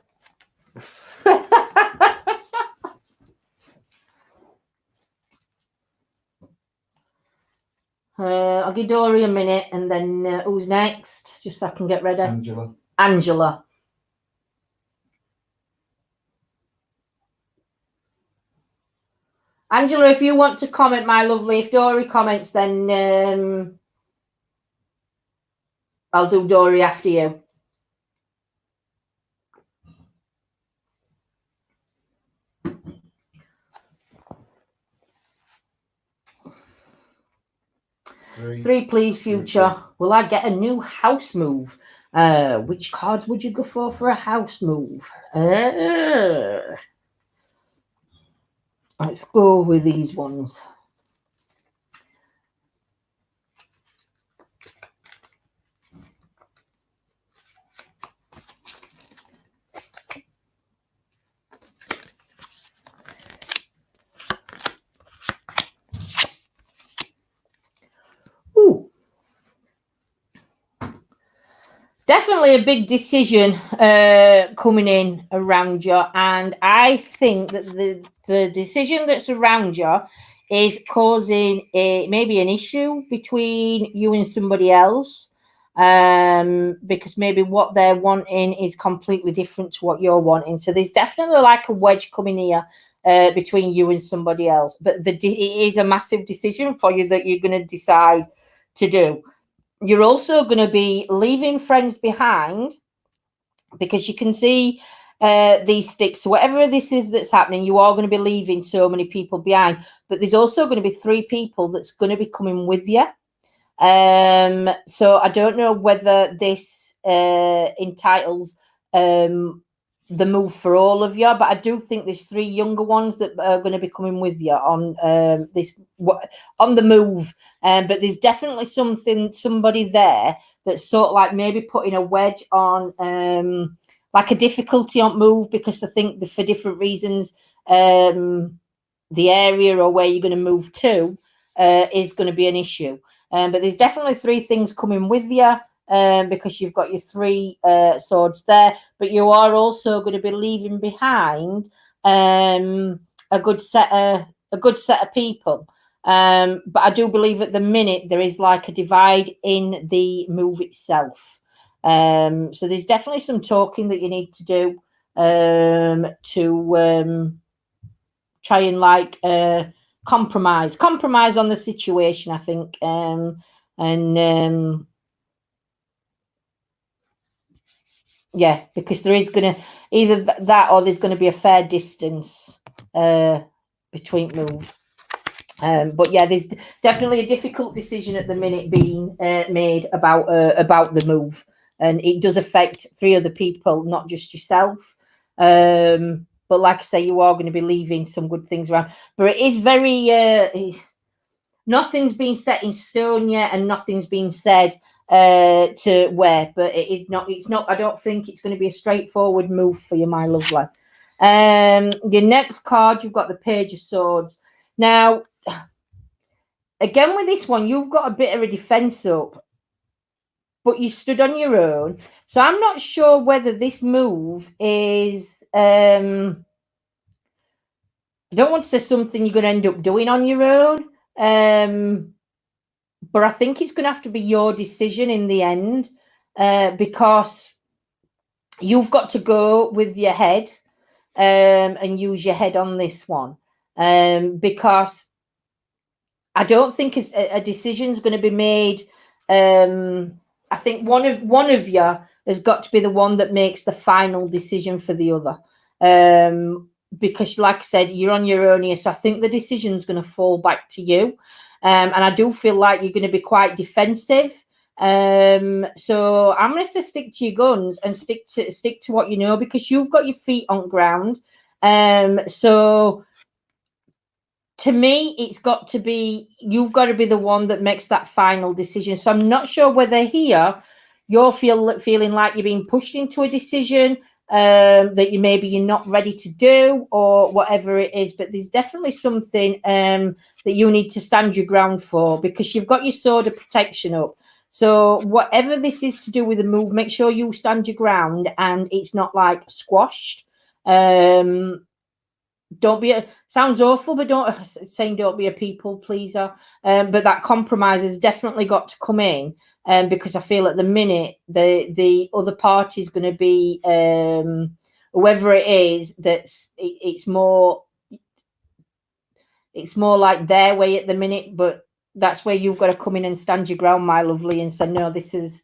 S1: I'll give Dory a minute, and then who's next? Just so I can get ready.
S2: Angela.
S1: Angela. Angela, if you want to comment, my lovely, if Dory comments, then I'll do Dory after you. Three, please, future. Will I get a new house move? Which cards would you go for a house move? Let's go with these ones. Ooh. Definitely a big decision coming in around you, and I think that the decision that's around you is causing maybe an issue between you and somebody else, because maybe what they're wanting is completely different to what you're wanting. So there's definitely like a wedge coming here between you and somebody else, but it is a massive decision for you that you're going to decide to do. You're also going to be leaving friends behind because you can see these sticks. So whatever this is that's happening, you are going to be leaving so many people behind. But there's also going to be 3 people that's going to be coming with you. So I don't know whether this entitles the move for all of you, but I do think there's 3 younger ones that are going to be coming with you on on the move. But there's definitely somebody there that's sort of like maybe putting a wedge on like a difficulty on move, because I think that for different reasons the area or where you're going to move to is going to be an issue. But there's definitely 3 things coming with you. Because you've got your 3 swords there, but you are also going to be leaving behind a good set of people. But I do believe at the minute there is like a divide in the move itself. So there's definitely some talking that you need to do to try and like compromise on the situation, I think. Yeah, because there is going to either that or there's going to be a fair distance between move. But yeah, there's definitely a difficult decision at the minute being made about the move, and it does affect 3 other people, not just yourself. But like I say, you are going to be leaving some good things around. But it is very nothing's been set in stone yet, and nothing's been said to where, but it's not I don't think it's going to be a straightforward move for you, my lovely. Your next card, you've got the Page of Swords. Now again with this one, you've got a bit of a defense up, but you stood on your own, so I'm not sure whether this move is I don't want to say something you're going to end up doing on your own, but I think it's going to have to be your decision in the end, because you've got to go with your head and use your head on this one, because I don't think a decision's going to be made. I think one of you has got to be the one that makes the final decision for the other, because like I said, you're on your own here, so I think the decision's going to fall back to you. And I do feel like you're going to be quite defensive. So I'm going to say stick to your guns and stick to what you know, because you've got your feet on ground. So to me, you've got to be the one that makes that final decision. So I'm not sure whether here you're feeling like you're being pushed into a decision that you're not ready to do, or whatever it is, but there's definitely something that you need to stand your ground for, because you've got your sword of protection up. So whatever this is to do with the move, make sure you stand your ground and it's not like squashed. Don't be sounds awful, but don't be a people pleaser. But that compromise has definitely got to come in. Because I feel at the minute the other party is going to be whoever it is, it's more like their way at the minute, but that's where you've got to come in and stand your ground, my lovely, and say no, it's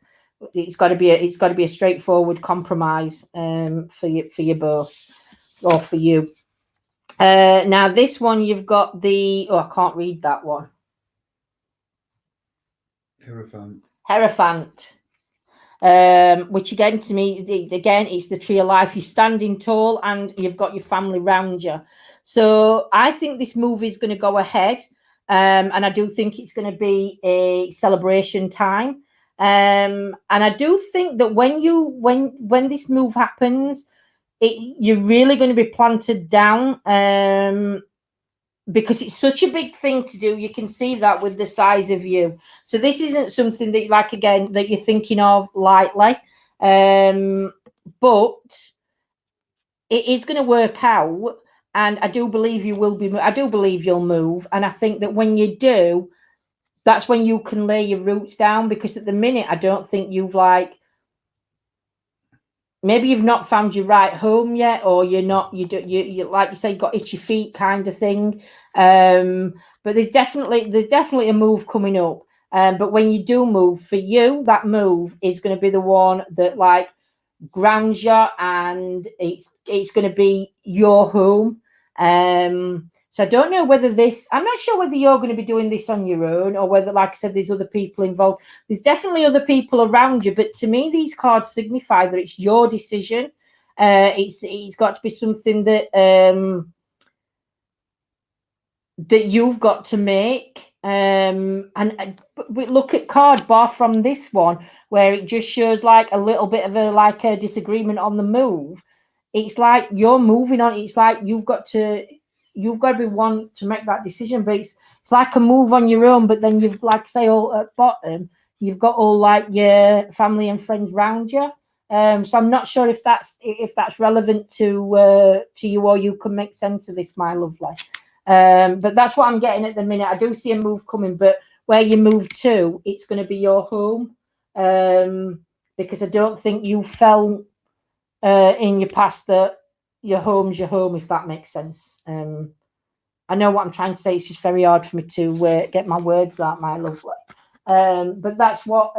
S1: got to be a straightforward compromise for you both, or for you. Now this one, you've got I can't read that one. Hierophant, which again to me, it's the tree of life. You're standing tall and you've got your family round you. So I think this move is going to go ahead, and I do think it's going to be a celebration time. And I do think that when this move happens, you're really going to be planted down, because it's such a big thing to do. You can see that with the size of you. So this isn't something that, like, again, that you're thinking of lightly. But it is going to work out, and I do believe you will be. I do believe you'll move, and I think that when you do, that's when you can lay your roots down. Because at the minute, I don't think maybe you've not found your right home yet, or you like you say, got itchy feet kind of thing. But there's definitely a move coming up. But when you do move, for you, that move is going to be the one that like grounds you, and it's going to be your home. So I don't know whether I'm not sure whether you're going to be doing this on your own, or whether, like I said, there's other people involved. There's definitely other people around you, but to me, these cards signify that it's your decision. It's got to be something that that you've got to make. And we look at card bar from this one where it just shows like a little bit of a disagreement on the move. It's like you're moving on. It's like you've got to be one to make that decision. But it's like a move on your own. But then you've, like say, all at bottom, you've got all like your family and friends round you. So I'm not sure if that's relevant to you, or you can make sense of this, my lovely. But that's what I'm getting at the minute. I do see a move coming, but where you move to, it's going to be your home. Because I don't think you felt in your past that your home's your home, if that makes sense. I know what I'm trying to say. It's just very hard for me to get my words out, my lovely. But that's what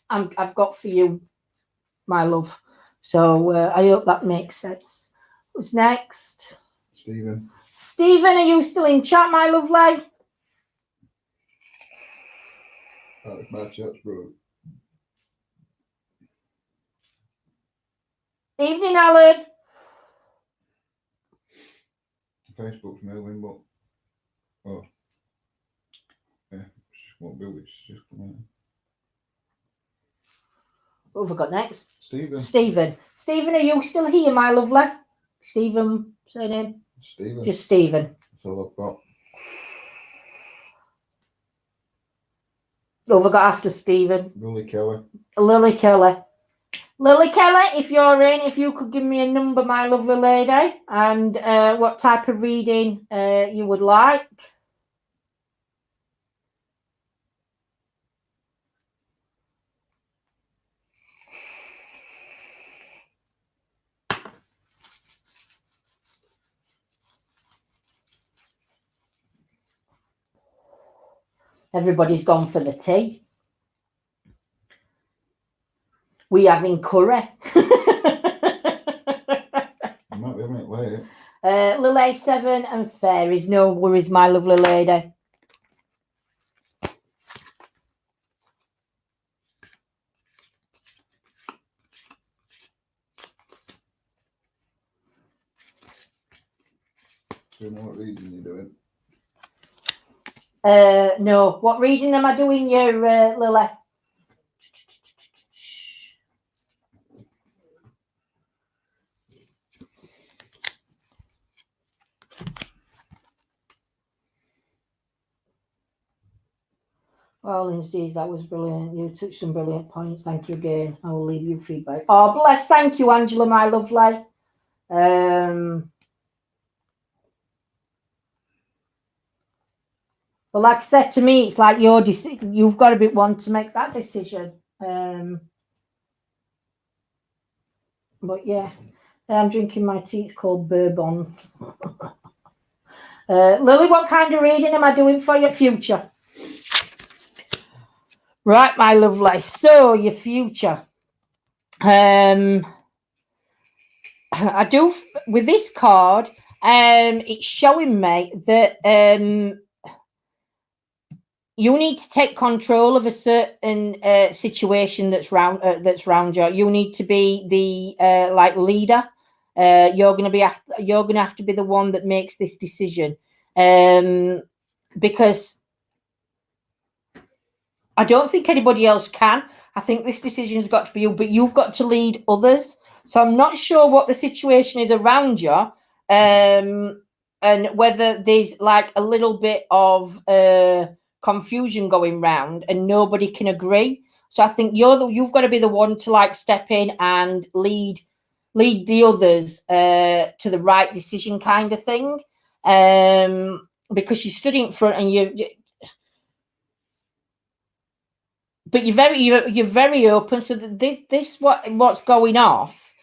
S1: I've got for you, my love. So I hope that makes sense. Who's next?
S2: Stephen.
S1: Stephen, are you still in chat, my lovely?
S2: That's my chat's bro.
S1: Evening, Alan.
S2: Facebook's moving, but yeah, it just won't do it. It's just come out.
S1: What have we got next?
S2: Stephen.
S1: Stephen, are you still here, my lovely? Stephen, surname?
S2: Stephen.
S1: Just Stephen.
S2: That's all I've got.
S1: What have we got after Stephen?
S2: Lily Keller.
S1: Lily Keller. Lily Keller, if you're in, if you could give me a number, my lovely lady, and what type of reading you would like. Everybody's gone for the tea. We having curry.
S2: I might be having it later.
S1: Lily 7 and fairies. No worries, my lovely lady.
S2: Do you know what reading you're doing?
S1: No. What reading am I doing, your Lily? Well, Lindsay, that was brilliant. You took some brilliant points. Thank you again. I will leave you feedback. Oh, bless. Thank you, Angela, my lovely. But like I said, to me, it's like your decision. You've got to be one to make that decision. But yeah, I'm drinking my tea. It's called bourbon. Lily, what kind of reading am I doing for your future? Right, my lovely. So your future. I do with this card. It's showing me that you need to take control of a certain situation that's round you. You need to be the like leader. You're gonna have to be the one that makes this decision, because I don't think anybody else can. I think this decision's got to be you, but you've got to lead others. So I'm not sure what the situation is around you, and whether there's like a little bit of confusion going round and nobody can agree. So I think you've got to be the one to like step in and lead the others to the right decision, kind of thing. Because you stood in front and but you're very open. So this what's going off.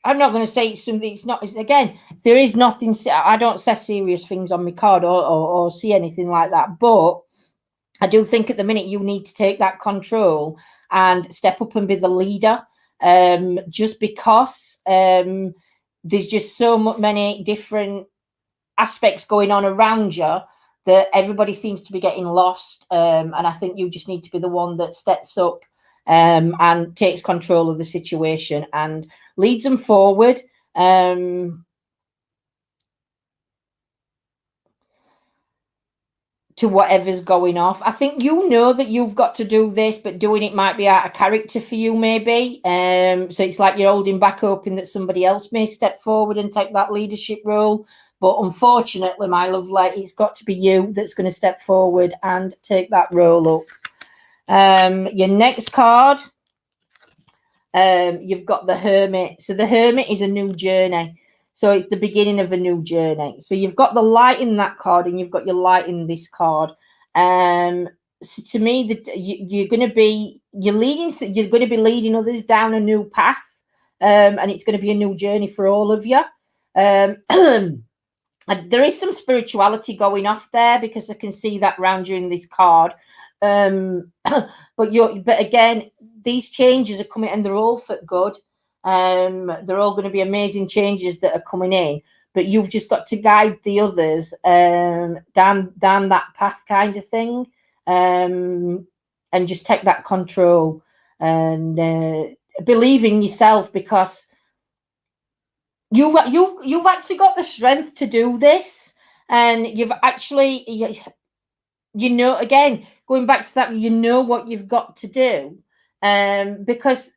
S1: I'm not going to say it's something. It's not. Again, there is nothing. I don't say serious things on my card or see anything like that. But I do think at the minute you need to take that control and step up and be the leader. Just because there's just so many different aspects going on around you that everybody seems to be getting lost. And I think you just need to be the one that steps up and takes control of the situation and leads them forward. To whatever's going off. I think you know that you've got to do this, but doing it might be out of character for you, maybe. So it's like you're holding back, hoping that somebody else may step forward and take that leadership role. But unfortunately, my lovely, it's got to be you that's going to step forward and take that role up. Your next card, you've got the Hermit. So the Hermit is a new journey. So it's the beginning of a new journey. So you've got the light in that card, and you've got your light in this card. So to me, you're going to be leading others down a new path, and it's going to be a new journey for all of you. There is some spirituality going off there, because I can see that around you in this card. But again, these changes are coming, and they're all for good. They're all going to be amazing changes that are coming in, but you've just got to guide the others down that path, kind of thing, and just take that control and believe in yourself, because you've actually got the strength to do this, and you've actually, again, going back to that, what you've got to do, because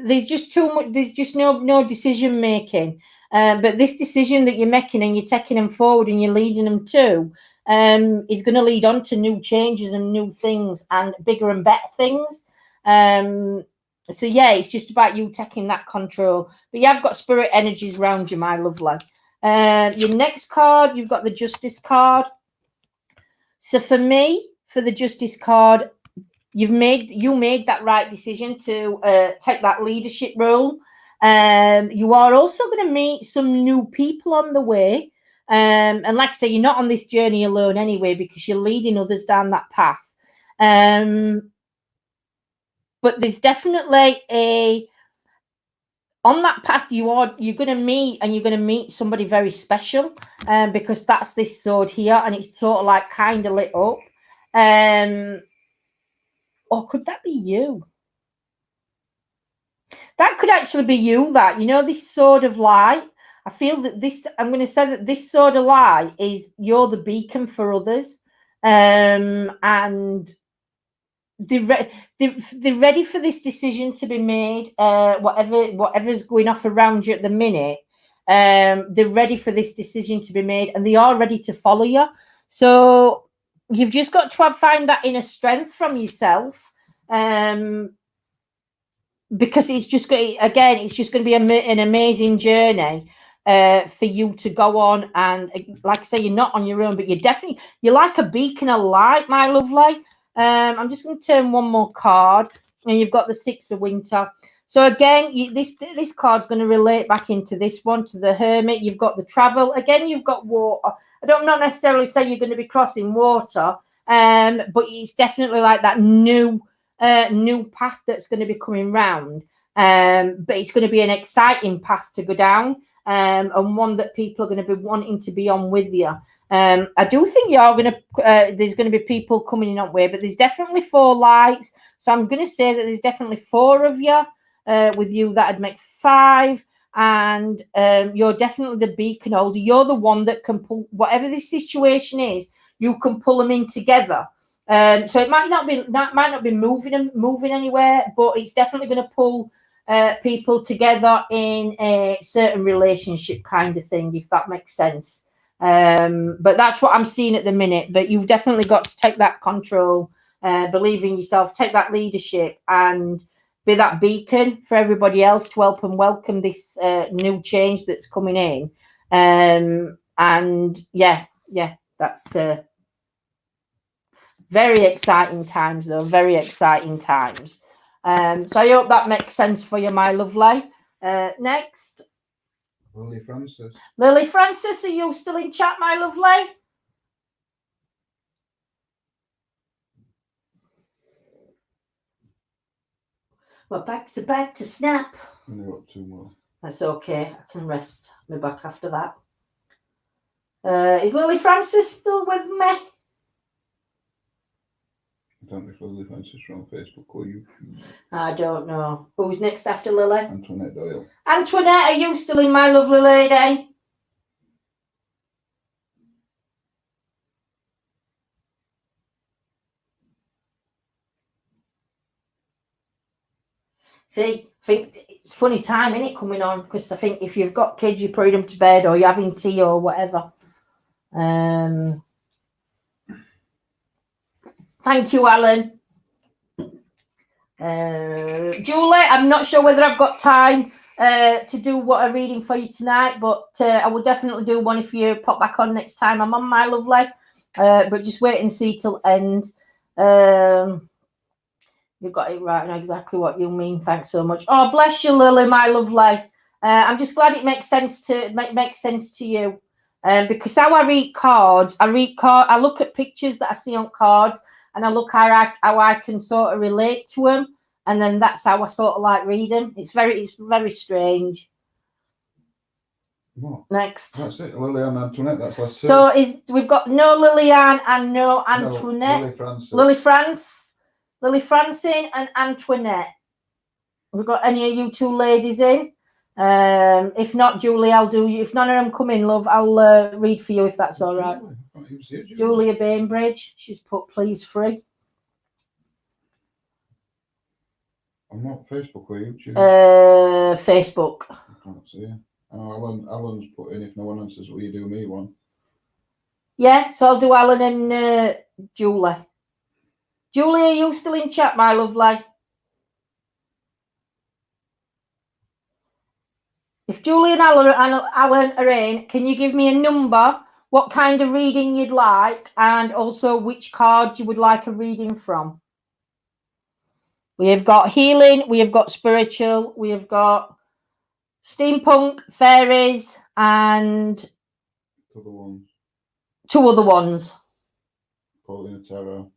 S1: there's just too much. There's just no decision making. But this decision that you're making, and you're taking them forward, and you're leading them to, is going to lead on to new changes and new things and bigger and better things. So yeah, it's just about you taking that control. But you have got spirit energies around you, my lovely. Your next card, you've got the Justice card. So for me, for the Justice card, you made that right decision to take that leadership role. You are also going to meet some new people on the way. And like I say, you're not on this journey alone anyway, because you're leading others down that path. But there's definitely on that path you're going to meet somebody very special, because that's this sword here, and it's sort of like kind of lit up. Or could that be you? That could actually be you, this sword of light. I feel that I'm going to say that this sword of light is, you're the beacon for others. And they're ready for this decision to be made. Whatever's going off around you at the minute, they're ready for this decision to be made, and they are ready to follow you. So you've just got to find that inner strength from yourself, because it's just going to be an amazing journey for you to go on. And like I say, you're not on your own, but you're like a beacon of light, my lovely. I'm just going to turn one more card, and you've got the Six of Winter. So again, this card's going to relate back into this one, to the Hermit. You've got the travel. Again, you've got water. I don't not necessarily say you're going to be crossing water, but it's definitely like that new path that's going to be coming round. But it's going to be an exciting path to go down, and one that people are going to be wanting to be on with you. I do think there's going to be people coming in on way, but there's definitely 4 lights. So I'm going to say that there's definitely 4 of you. With you, that'd make 5. And you're definitely the beacon holder. You're the one that can pull whatever this situation is. You can pull them in together. So it might not be moving anywhere, but it's definitely going to pull people together in a certain relationship kind of thing, if that makes sense. But that's what I'm seeing at the minute. But you've definitely got to take that control, believe in yourself, take that leadership, and be that beacon for everybody else to help and welcome this new change that's coming in. And yeah, that's very exciting times, though. Very exciting times. So I hope that makes sense for you, my lovely. Next.
S2: Lily Francis.
S1: Lily Francis, are you still in chat, my lovely? Well, back to snap.
S2: And I've got 2 more.
S1: That's okay. I can rest my back after that. Is Lily Francis still with me?
S2: I'm don't know if Lily Francis is on Facebook or YouTube.
S1: I don't know. Who's next after Lily?
S2: Antoinette Doyle.
S1: Antoinette, are you still in, my lovely lady? See, I think it's funny time, isn't it, coming on? Because I think if you've got kids, you put them to bed or you're having tea or whatever. Thank you, Alan. Julie, I'm not sure whether I've got time to do what I'm reading for you tonight, but I will definitely do one if you pop back on next time I'm on, my lovely. But just wait and see till end. You've got it right now, exactly what you mean. Thanks so much. Oh, bless you, Lily, my lovely. I'm just glad it makes sense to you. Because how I read cards, I look at pictures that I see on cards, and I look how I can sort of relate to them, and then that's how I sort of like read them. It's very strange.
S2: What?
S1: Next.
S2: That's it. Lily and Antoinette. That's last two.
S1: So we've got no Lillian and no Antoinette.
S2: No, Lily Francis.
S1: Lily Francine and Antoinette. We've got any of you two ladies in? If not, Julie, I'll do you. If none of them come in, love, I'll read for you if that's all right. Julia Bainbridge. She's put please free.
S2: I'm not Facebook or YouTube.
S1: Facebook.
S2: I can't see her. Oh, Alan's put in if no one answers, will you do me one?
S1: Yeah, so I'll do Alan and Julie. Julie, are you still in chat, my lovely? If Julie and Alan are in, can you give me a number, what kind of reading you'd like, and also which cards you would like a reading from? We have got healing, we have got spiritual, we have got steampunk, fairies, and two other ones.
S2: Paulina Tarot.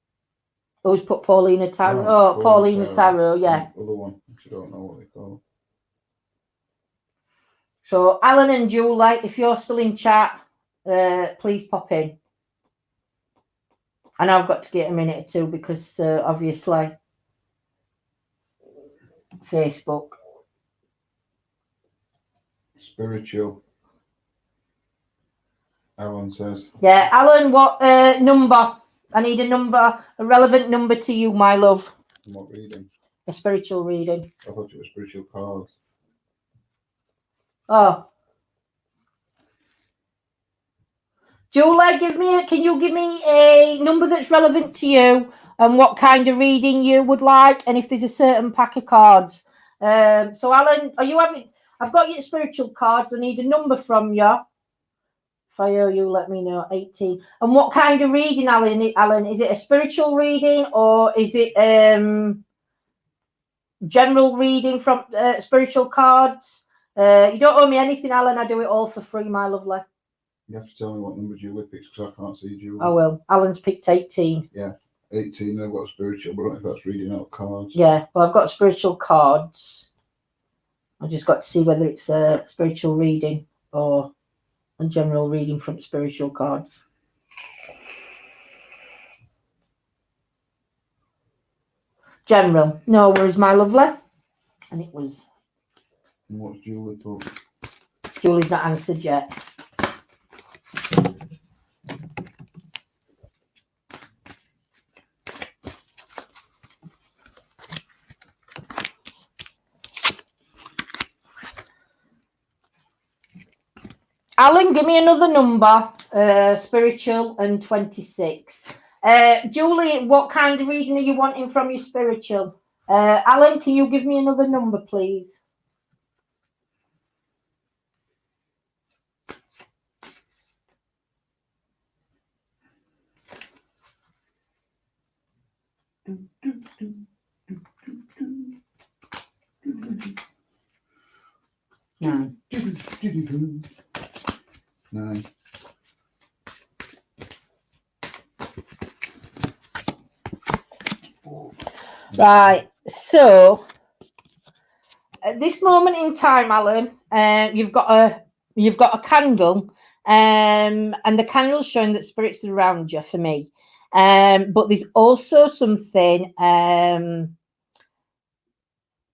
S1: Who's put Paulina Tarot?
S2: No,
S1: oh, Paulina Tarot, yeah.
S2: The other one, if you don't know what they call.
S1: So, Alan and Julie, if you're still in chat, please pop in. And I've got to get a minute or two because obviously Facebook.
S2: Spiritual. Alan says.
S1: Yeah, Alan, what number? I need a number, a relevant number to you, my love.
S2: What reading?
S1: A spiritual reading.
S2: I thought it was spiritual cards.
S1: Oh. Julie, can you give me a number that's relevant to you and what kind of reading you would like, and if there's a certain pack of cards. So Alan, I've got your spiritual cards. I need a number from you. If I owe you, let me know. 18. And what kind of reading, Alan? Is it a spiritual reading or is it general reading from spiritual cards? You don't owe me anything, Alan. I do it all for free, my lovely.
S2: You have to tell me what number Julie picks because I can't see Julie.
S1: I will. Alan's picked 18.
S2: Yeah, 18. I've got spiritual, but I don't know if that's reading out cards.
S1: Yeah, well, I've got spiritual cards. I just got to see whether it's a spiritual reading or a general reading from spiritual cards. General. No worries, my lovely. And it was.
S2: And what's Julie put?
S1: Julie's not answered yet. Alan, give me another number, spiritual and 26. Julie, what kind of reading are you wanting from your spiritual? Alan, can you give me another number, please? Nine.
S2: 9.
S1: Right, so at this moment in time, Alan, you've got a candle, and the candle's showing that spirits are around you for me. But there's also something,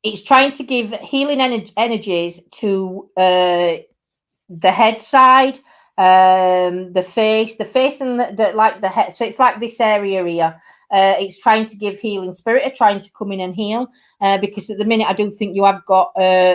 S1: it's trying to give healing energies to the head side, the face and the like the head. So it's like this area here. It's trying to give healing. Spirit are trying to come in and heal, because at the minute I do think you have got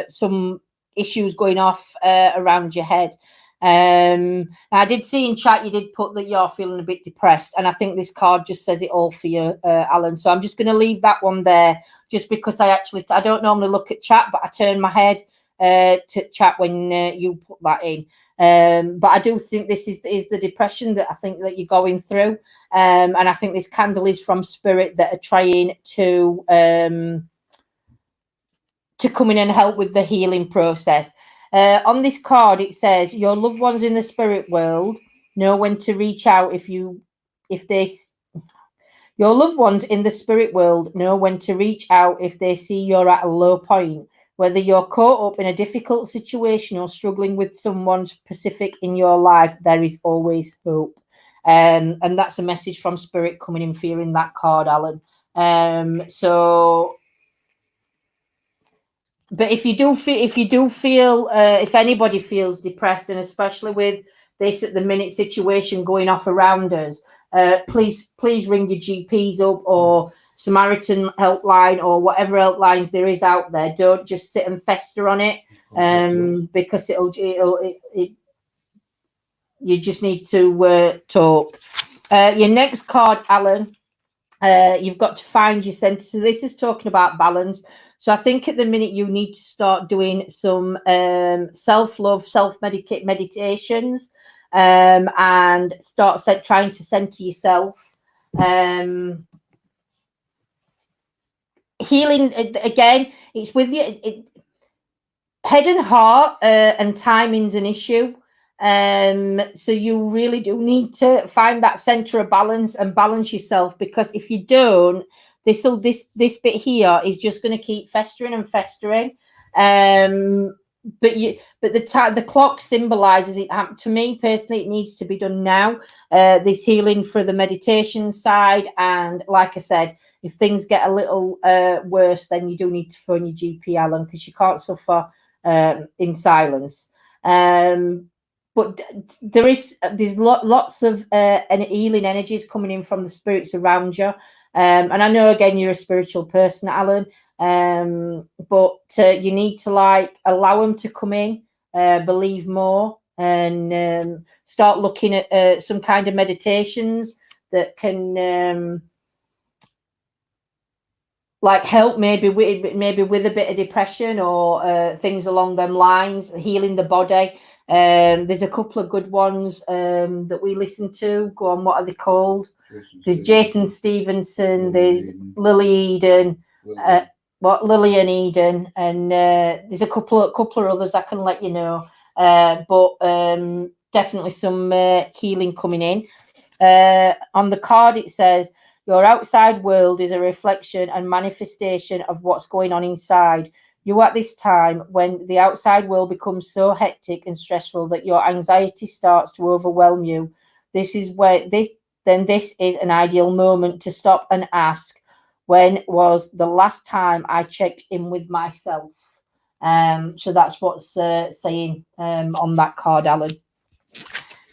S1: some issues going off around your head. I did see in chat you did put that you're feeling a bit depressed, and I think this card just says it all for you, Alan. So I'm just going to leave that one there, just because I don't normally look at chat, but I turn my head to chat when you put that in. But I do think this is the depression that I think that you're going through, and I think this candle is from spirit that are trying to come in and help with the healing process. On this card, it says your loved ones in the spirit world know when to reach out your loved ones in the spirit world know when to reach out if they see you're at a low point. Whether you're caught up in a difficult situation or struggling with someone specific in your life, there is always hope. And that's a message from spirit coming in, feeling that card, Alan. But if anybody feels depressed, and especially with this at the minute situation going off around us, please ring your GPs up or Samaritan helpline or whatever helplines there is out there. Don't just sit and fester on it, because you just need to talk. Your next card, Alan, you've got to find your center. So this is talking about balance. So I think at the minute you need to start doing some self-love, meditations, and start trying to center yourself. Healing, again, it's with you. Head and heart and timing's an issue. So you really do need to find that center of balance and balance yourself, because if you don't, this bit here is just going to keep festering and festering. But the clock symbolizes it. To me personally, it needs to be done now. This healing for the meditation side, and like I said, if things get a little worse, then you do need to phone your GP, Alan, because you can't suffer in silence. But there's lots of healing energies coming in from the spirits around you. And I know, again, you're a spiritual person, Alan, but you need to allow them to come in, believe more, and start looking at some kind of meditations that can help maybe with a bit of depression or things along them lines, healing the body. There's a couple of good ones that we listen to. Go on, what are they called? There's Jason Stevenson, there's Lily Eden, Lillian Eden, and there's a couple of others I can let you know. But definitely some healing coming in. On the card, it says your outside world is a reflection and manifestation of what's going on inside you at this time, when the outside world becomes so hectic and stressful that your anxiety starts to overwhelm you. This is an ideal moment to stop and ask, when was the last time I checked in with myself? So that's what's saying on that card, Alan.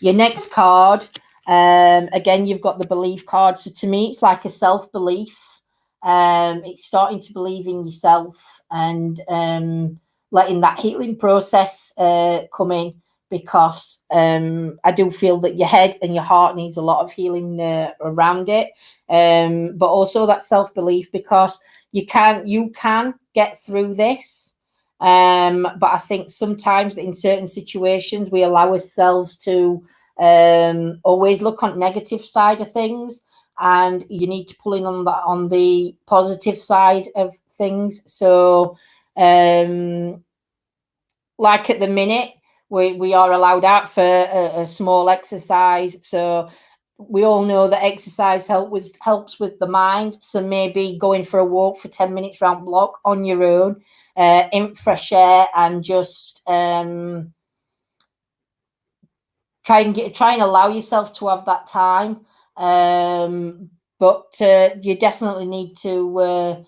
S1: Your next card, again, you've got the belief card. So to me, it's like a self-belief. It's starting to believe in yourself and letting that healing process come in, because I do feel that your head and your heart needs a lot of healing around it, but also that self-belief, because you can get through this, but I think sometimes in certain situations we allow ourselves to always look on negative side of things, and you need to pull in on the positive side of things. So like at the minute, we are allowed out for a small exercise. So we all know that exercise helps with the mind. So maybe going for a walk for 10 minutes round block on your own, in fresh air, and just try and allow yourself to have that time. But you definitely need to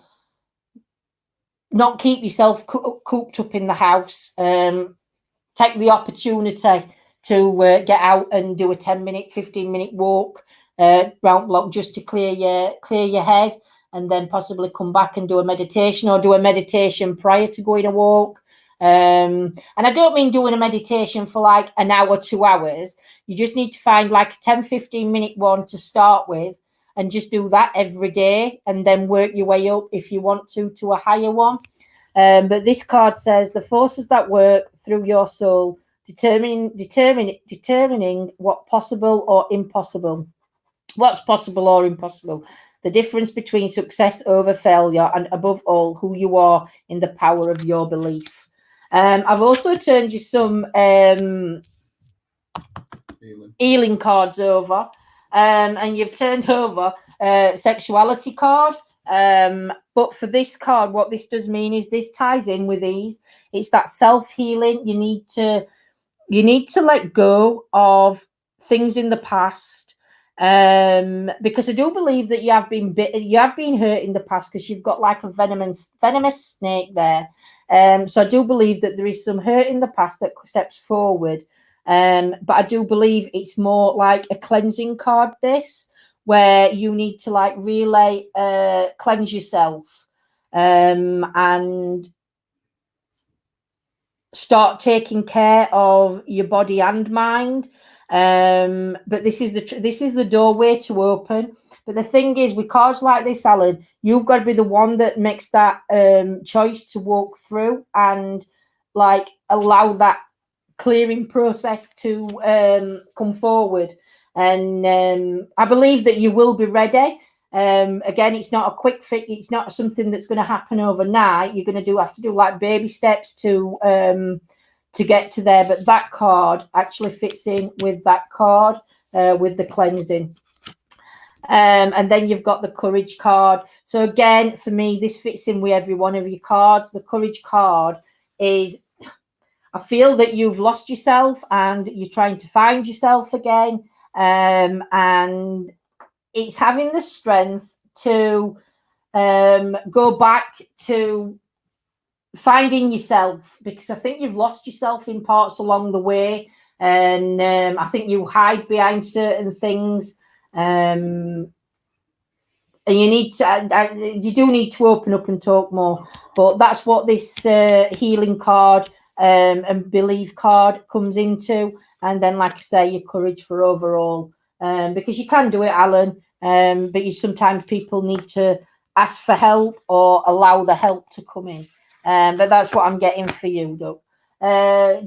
S1: not keep yourself cooped up in the house. Take the opportunity to get out and do a 10-minute, 15-minute walk round block just to clear your head, and then possibly come back and do a meditation, or do a meditation prior to going a walk. And I don't mean doing a meditation for like an hour, 2 hours. You just need to find like a 10-15-minute one to start with, and just do that every day, and then work your way up if you want to a higher one. But this card says the forces that work through your soul, determining what's possible or impossible. What's possible or impossible. The difference between success over failure, and above all, who you are in the power of your belief. I've also turned you some healing cards over, and you've turned over sexuality card. But for this card, what this does mean is this ties in with these. It's that self-healing. You need to let go of things in the past, because I do believe that you have been bitten, you have been hurt in the past, because you've got like a venomous snake there. So I do believe that there is some hurt in the past that steps forward. But I do believe it's more like a cleansing card, this, where you need to like really cleanse yourself, and start taking care of your body and mind. But this is the doorway to open. But the thing is, with cards like this, Alan, you've got to be the one that makes that choice to walk through and like allow that clearing process to come forward. And I believe that you will be ready. Again, it's not a quick fix. It's not something that's going to happen overnight. You're going to have to do like baby steps to get to there. But that card actually fits in with that card, with the cleansing. And then you've got the courage card. So again, for me, this fits in with every one of your cards. The courage card is, I feel that you've lost yourself and you're trying to find yourself again. And it's having the strength to go back to finding yourself, because I think you've lost yourself in parts along the way. And I think you hide behind certain things. And you do need to open up and talk more. But that's what this healing card and belief card comes into. And then, like I say, your courage for overall, because you can do it, Alan. But sometimes people need to ask for help or allow the help to come in. But that's what I'm getting for you, though.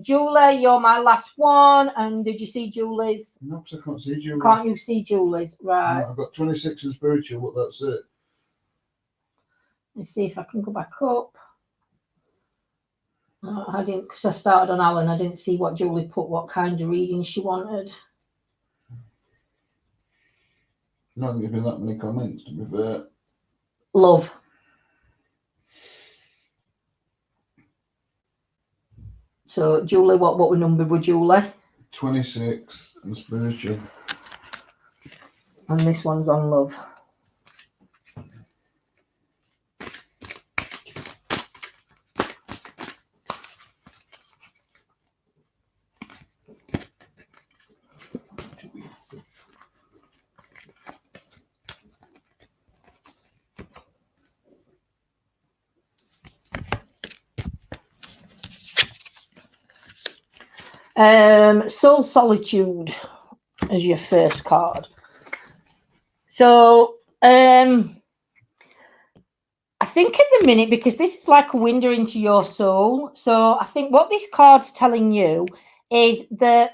S1: Julie, you're my last one. And did you see Julie's?
S2: No, because I can't see Julie.
S1: Can't you see Julie's? Right.
S2: No, I've got 26 in spiritual, but that's it.
S1: Let's see if I can go back up. I didn't, because I started on Alan. I didn't see what Julie put, what kind of reading she wanted.
S2: Not giving that many comments, to be fair.
S1: Love. So, Julie, what number were Julie?
S2: 26 and spiritual.
S1: And this one's on love. Soul Solitude as your first card. So I think at the minute, because this is like a window into your soul, so I think what this card's telling you is that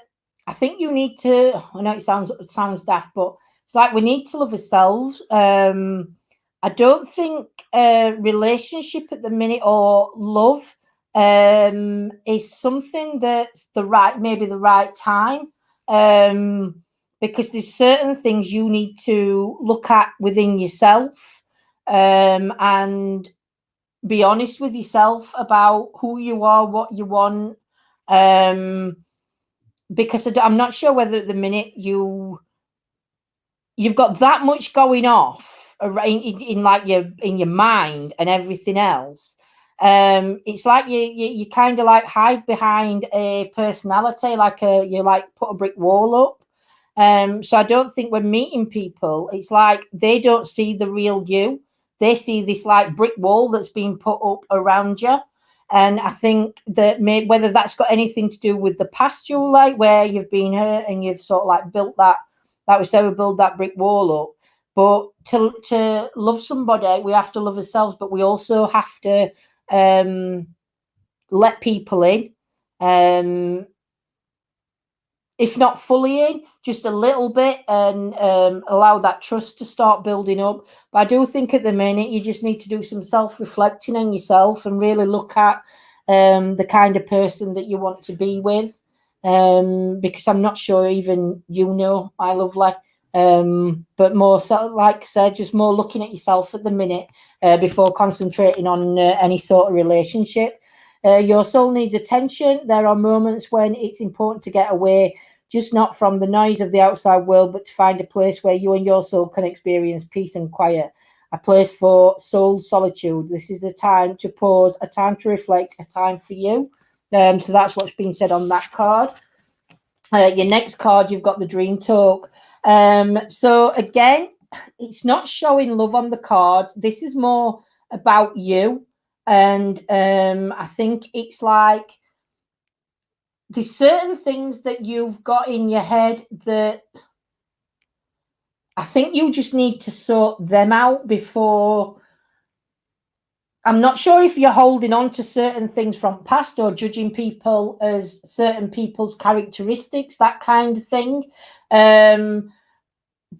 S1: I think you need to, I know it sounds daft, but it's like we need to love ourselves. I don't think relationship at the minute or love is something that's maybe the right time, because there's certain things you need to look at within yourself, and be honest with yourself about who you are, what you want, because I'm not sure whether at the minute you've got that much going off in like in your mind and everything else. It's like you kind of like hide behind a personality, like you like put a brick wall up. So I don't think when meeting people, it's like they don't see the real you. They see this like brick wall that's been put up around you. And I think that whether that's got anything to do with the past, you like where you've been hurt and you've sort of like built that, like we say, we build that brick wall up. But to love somebody, we have to love ourselves, but we also have to let people in. If not fully in, just a little bit, and allow that trust to start building up. But I do think at the minute you just need to do some self-reflecting on yourself and really look at the kind of person that you want to be with, because I'm not sure even you know, my lovely. But more so, like I said, just more looking at yourself at the minute before concentrating on any sort of relationship. Your soul needs attention. There are moments when it's important to get away, just not from the noise of the outside world, but to find a place where you and your soul can experience peace and quiet, a place for soul solitude. This is a time to pause, a time to reflect, a time for you. So that's what's been said on that card. Your next card, you've got the Dream Talk. So again, it's not showing love on the card. This is more about you. And I think it's like there's certain things that you've got in your head that I think you just need to sort them out before. I'm not sure if you're holding on to certain things from past or judging people as certain people's characteristics, that kind of thing.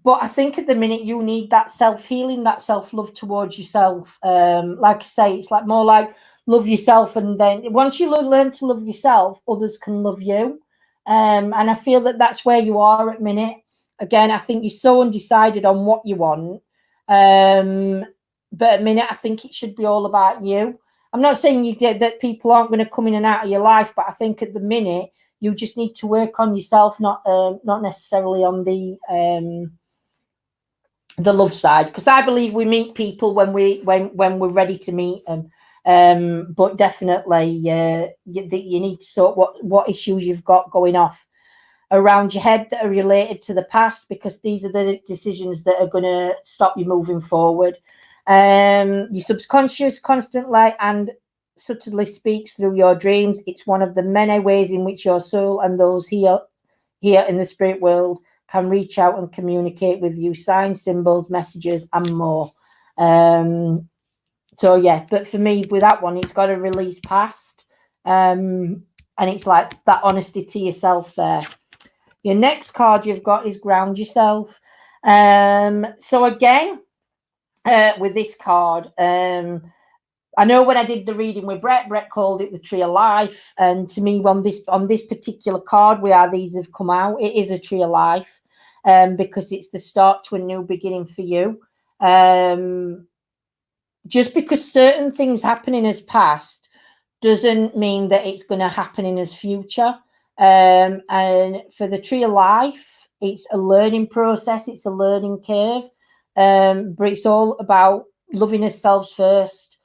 S1: But I think at the minute you need that self-healing, that self-love towards yourself. Like I say, it's like more like love yourself, and then once you learn to love yourself, others can love you. And I feel that that's where you are at minute. Again, I think you're so undecided on what you want. But at minute, I think it should be all about you. I'm not saying that people aren't going to come in and out of your life, but I think at the minute you just need to work on yourself, not necessarily on the love side, because I believe we meet people when we're ready to meet them. But definitely, you need to sort what issues you've got going off around your head that are related to the past, because these are the decisions that are going to stop you moving forward. Your subconscious constantly and subtly speaks through your dreams. It's one of the many ways in which your soul and those here in the spirit world can reach out and communicate with you, signs, symbols, messages, and more. So yeah, but for me, with that one, it's got to release past, and it's like that honesty to yourself there. Your next card you've got is Ground Yourself. So again, with this card, I know when I did the reading with Brett called it the Tree of Life, and to me, on this particular card, where these have come out, it is a Tree of Life, because it's the start to a new beginning for you. Just because certain things happen in his past doesn't mean that it's going to happen in his future. And for the Tree of Life, it's a learning process, it's a learning curve, but it's all about loving ourselves first,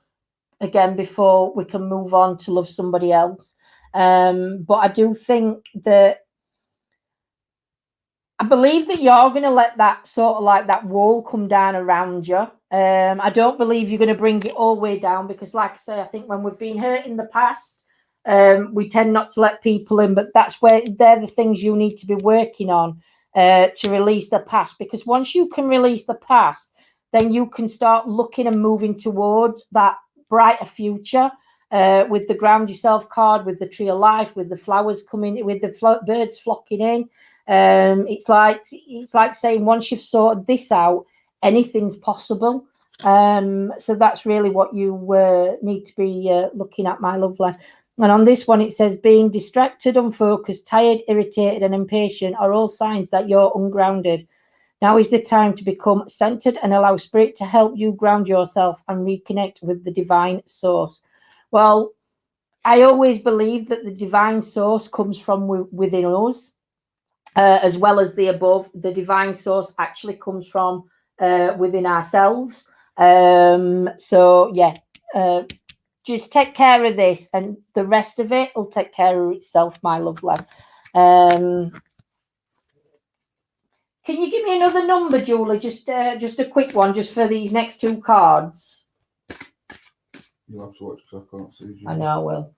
S1: again, before we can move on to love somebody else. But I do think that I believe that you're going to let that sort of like that wall come down around you. I don't believe you're going to bring it all the way down, because like I say, I think when we've been hurt in the past, we tend not to let people in, but they're the things you need to be working on to release the past, because once you can release the past, then you can start looking and moving towards that brighter future, with the Ground Yourself card, with the Tree of Life, with the flowers coming, with the birds flocking in. It's like saying once you've sorted this out, anything's possible. So that's really what you need to be looking at, my lovely. And on this one, it says being distracted, unfocused, tired, irritated, and impatient are all signs that you're ungrounded. Now is the time to become centered and allow spirit to help you ground yourself and reconnect with the divine source. Well, I always believe that the divine source comes from within us. as well as the above. The divine source actually comes from within ourselves. So yeah, just take care of this, and the rest of it will take care of itself, my lovely. Can you give me another number, Julie? Just a quick one, just for these next two cards.
S2: You'll have to watch because I can't see you.
S1: I know I will.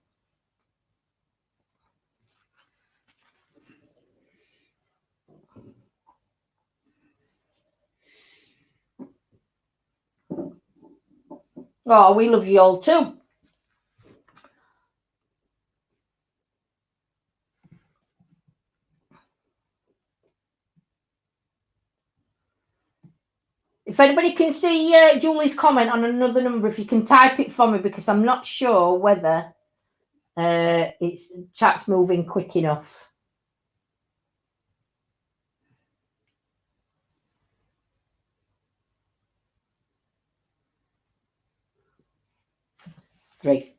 S1: Oh, we love you all too. If anybody can see Julie's comment on another number, if you can type it for me, because I'm not sure whether it's chat's moving quick enough. Three.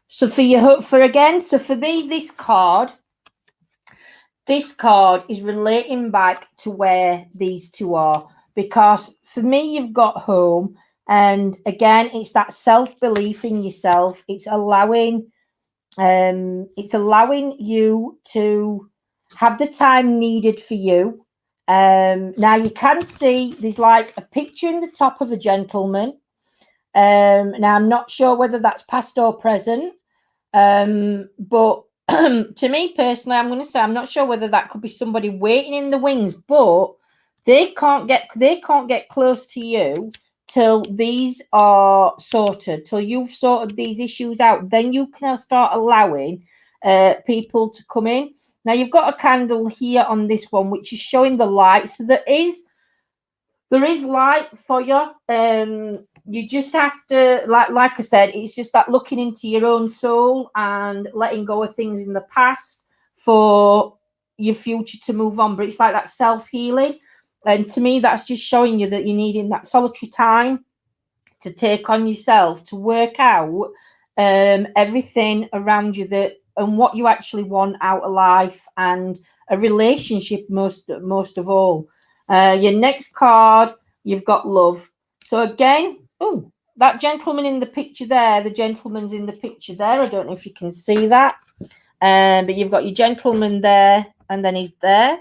S1: So for me, this card is relating back to where these two are, because for me, you've got home, and again, it's that self-belief in yourself. It's allowing you to have the time needed for you. Now you can see there's like a picture in the top of a gentleman. Now I'm not sure whether that's past or present. But to me personally, I'm going to say I'm not sure whether that could be somebody waiting in the wings, but they can't get close to you till these are sorted, till you've sorted these issues out. Then you can start allowing people to come in. Now you've got a candle here on this one, which is showing the light. So there is light for you. You just have to, like I said, it's just that looking into your own soul and letting go of things in the past for your future to move on. But it's like that self-healing. And to me, that's just showing you that you're needing that solitary time to take on yourself, to work out everything around you and what you actually want out of life, and a relationship most of all. Your next card, you've got love. So again, that gentleman in the picture there, the gentleman's in the picture there. I don't know if you can see that. But you've got your gentleman there, and then he's there.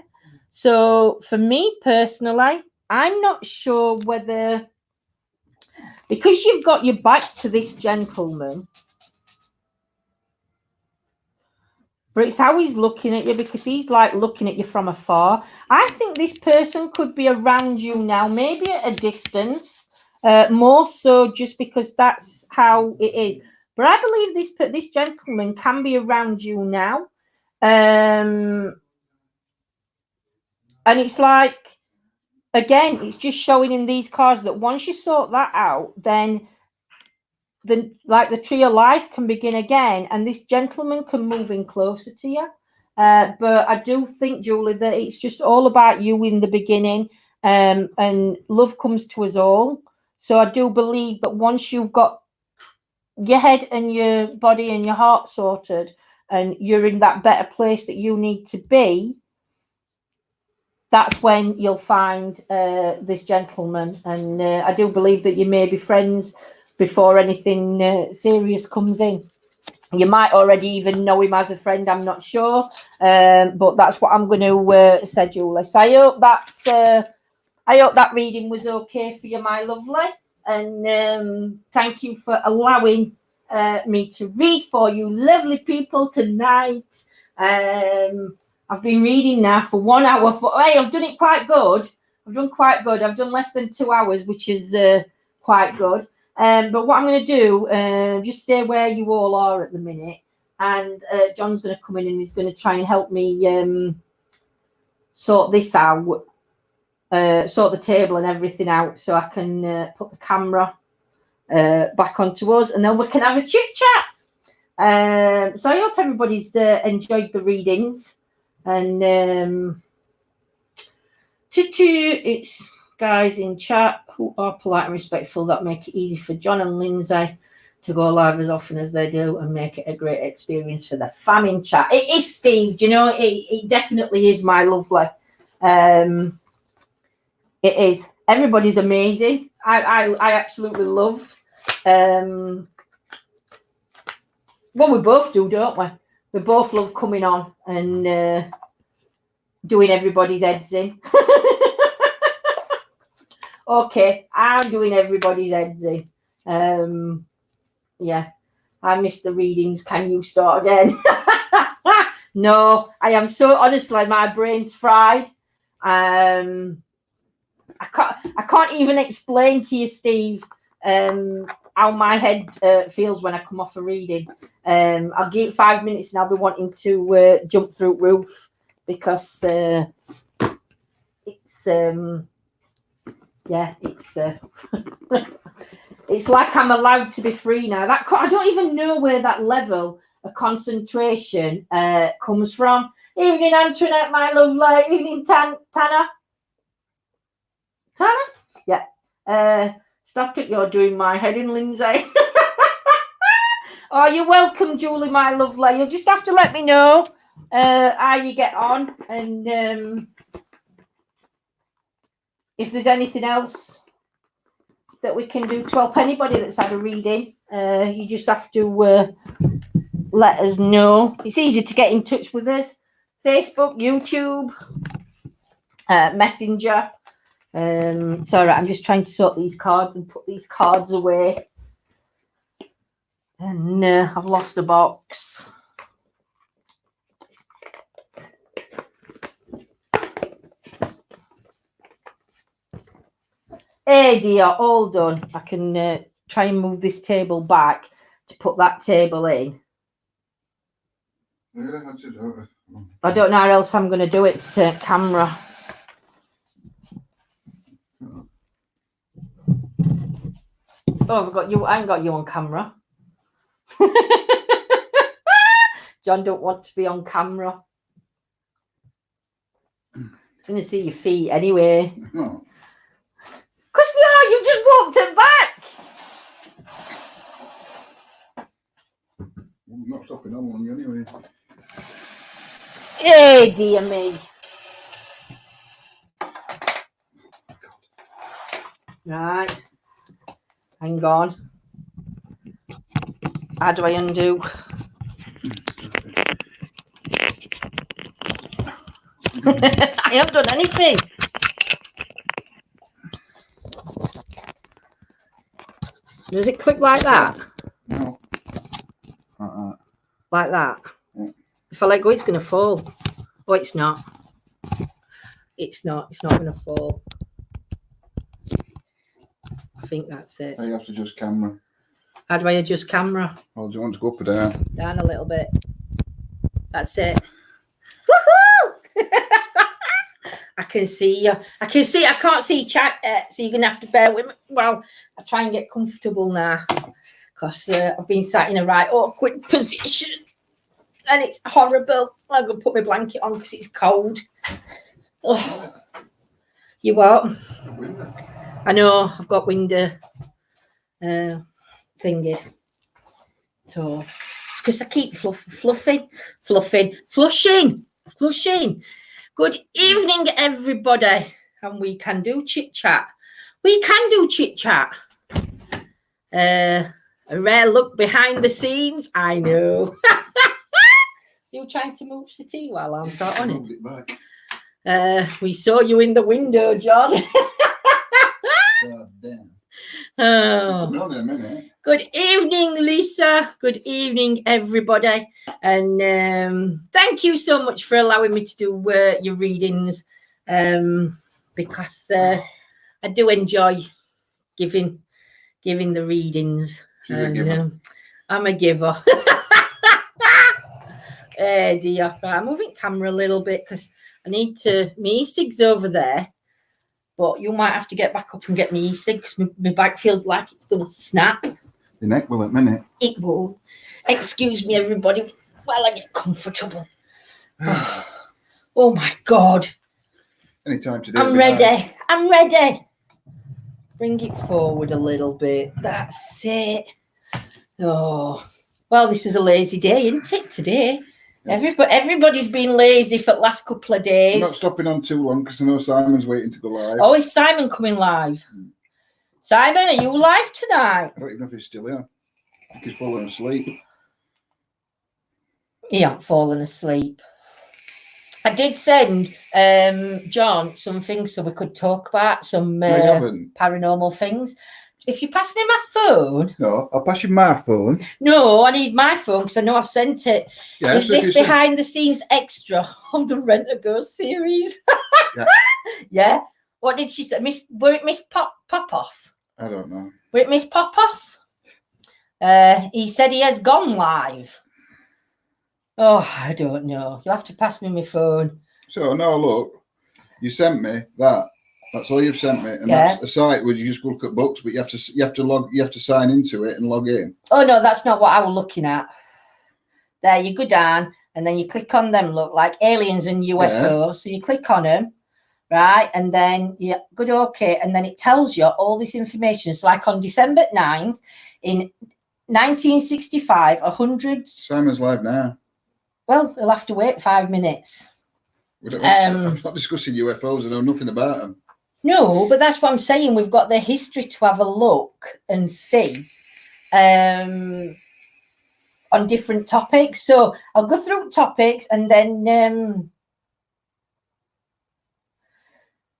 S1: So for me personally, I'm not sure whether, because you've got your back to this gentleman, but it's how he's looking at you, because he's like looking at you from afar. I think this person could be around you now, maybe at a distance, more so just because that's how it is. But I believe this gentleman can be around you now. And it's like, again, it's just showing in these cards that once you sort that out, then the tree of life can begin again, and this gentleman can move in closer to you. But I do think, Julie, that it's just all about you in the beginning, and love comes to us all. So I do believe that once you've got your head and your body and your heart sorted, and you're in that better place that you need to be, that's when you'll find this gentleman. And I do believe that you may be friends before anything serious comes in. You might already even know him as a friend, I'm not sure, but that's what I'm going to say, Julie. So I hope that reading was okay for you, my lovely, and thank you for allowing me to read for you lovely people tonight. I've been reading now for 1 hour. Hey, I've done it quite good. I've done less than 2 hours, which is quite good. But what I'm going to do, just stay where you all are at the minute, and John's going to come in and he's going to try and help me sort this out, sort the table and everything out, so I can put the camera back onto us, and then we can have a chit chat. So I hope everybody's enjoyed the readings, and it's guys in chat who are polite and respectful that make it easy for John and Lindsay to go live as often as they do and make it a great experience for the fam in chat. It is Steve, you know, it definitely is, my lovely. It is. Everybody's amazing. I absolutely love. Well, we both do, don't we? We both love coming on and doing everybody's heads in. Okay, I'm doing everybody's heads in. Yeah, I missed the readings. Can you start again? No, I am so honestly, my brain's fried. I can't even explain to you, Steve, how my head feels when I come off a reading. I'll give it 5 minutes and I'll be wanting to jump through roof because it's it's like I'm allowed to be free now. I don't even know where that level of concentration comes from. Evening, Antoinette, my lovely. Evening, Tanner. Yeah. Stop it, you're doing my head in, Lindsay. Oh, you're welcome, Julie, my lovely. You'll just have to let me know how you get on and if there's anything else that we can do to help anybody that's had a reading. You just have to let us know. It's easy to get in touch with us. Facebook, YouTube, Messenger. It's all right. I'm just trying to sort these cards and put these cards away. And I've lost a box. Hey dear, all done. I can try and move this table back to put that table in. I don't know how else I'm going to do it to camera. Oh, I've got you. I ain't got you on camera. John don't want to be on camera. I'm going to see your feet anyway.
S2: No.
S1: Because you just walked it back.
S2: I'm not stopping on long anyway.
S1: Hey, dear me. Right. Hang on. How do I undo? I haven't done anything. Does it click like that?
S2: No.
S1: Like that?
S2: Yeah.
S1: If I let go, it's going to fall. Oh, it's not. It's not. It's not going to fall. I think that's it.
S2: You have to adjust camera.
S1: How do I adjust camera?
S2: Oh, do you want to go up or down?
S1: Down a little bit. That's it. Woohoo! I can see you. I can't see chat yet, so you're going to have to bear with me. Well, I try and get comfortable now because I've been sat in a right awkward position and it's horrible. I'm going to put my blanket on because it's cold. Oh, you what? I know, I've got window thingy. So, because I keep flushing. Good evening, everybody. And we can do chit-chat. A rare look behind the scenes. I know. You trying to move the tea while I'm sat on
S2: Moved it back.
S1: it? We saw you in the window, John.
S2: God damn.
S1: Oh.
S2: Not in a minute.
S1: Good evening, Lisa. Good evening, everybody. And thank you so much for allowing me to do your readings because I do enjoy giving the readings.
S2: She's a giver.
S1: I'm a giver. Dear. Right, I'm moving camera a little bit because I need to. My e-cig's over there. But you might have to get back up and get me e-cig because my back feels like it's going to snap.
S2: The neck will at minute.
S1: It will. Excuse me, everybody, while I get comfortable. Oh, my God.
S2: Any time today.
S1: I'm ready. I'm ready. bring it forward a little bit. That's it. Oh, well, this is a lazy day, isn't it, today?
S2: Yeah.
S1: Everybody's been lazy for the last couple of
S2: I'm
S1: days.
S2: not stopping on too long because I know Simon's waiting to go live.
S1: Oh, is Simon coming live? Simon, are you live tonight?
S2: I don't even know if he's still here. I think he's fallen asleep.
S1: He hasn't fallen asleep. I did send John some things so we could talk about some
S2: No, you haven't.
S1: paranormal things. If you pass me my phone.
S2: No, I'll pass you my phone.
S1: No, I need my phone because I know I've sent it.
S2: Yeah,
S1: Is
S2: so if
S1: this
S2: you
S1: behind the scenes extra of the Rent a Ghost series?
S2: Yeah.
S1: Yeah. What did she say? Were it Miss Popoff?
S2: I don't know.
S1: Were it Miss Popoff? He said he has gone live. Oh, I don't know. You'll have to pass me my phone.
S2: So no, look, you sent me that. That's all you've sent me, and
S1: Yeah.
S2: that's a site where you just look at books, but you have to sign into it and log in.
S1: Oh no, that's not what I was looking at. There, you go down and then you click on them. Look like aliens and UFO. So you click on them, right, and then you go to OK, and then it tells you all this information. So like on December 9th in 1965, 100.
S2: Simon's live now.
S1: Well, he'll have to wait 5 minutes.
S2: I'm not discussing UFOs. I know nothing about them.
S1: No, but that's what I'm saying. We've got the history to have a look and see on different topics. So I'll go through topics and then.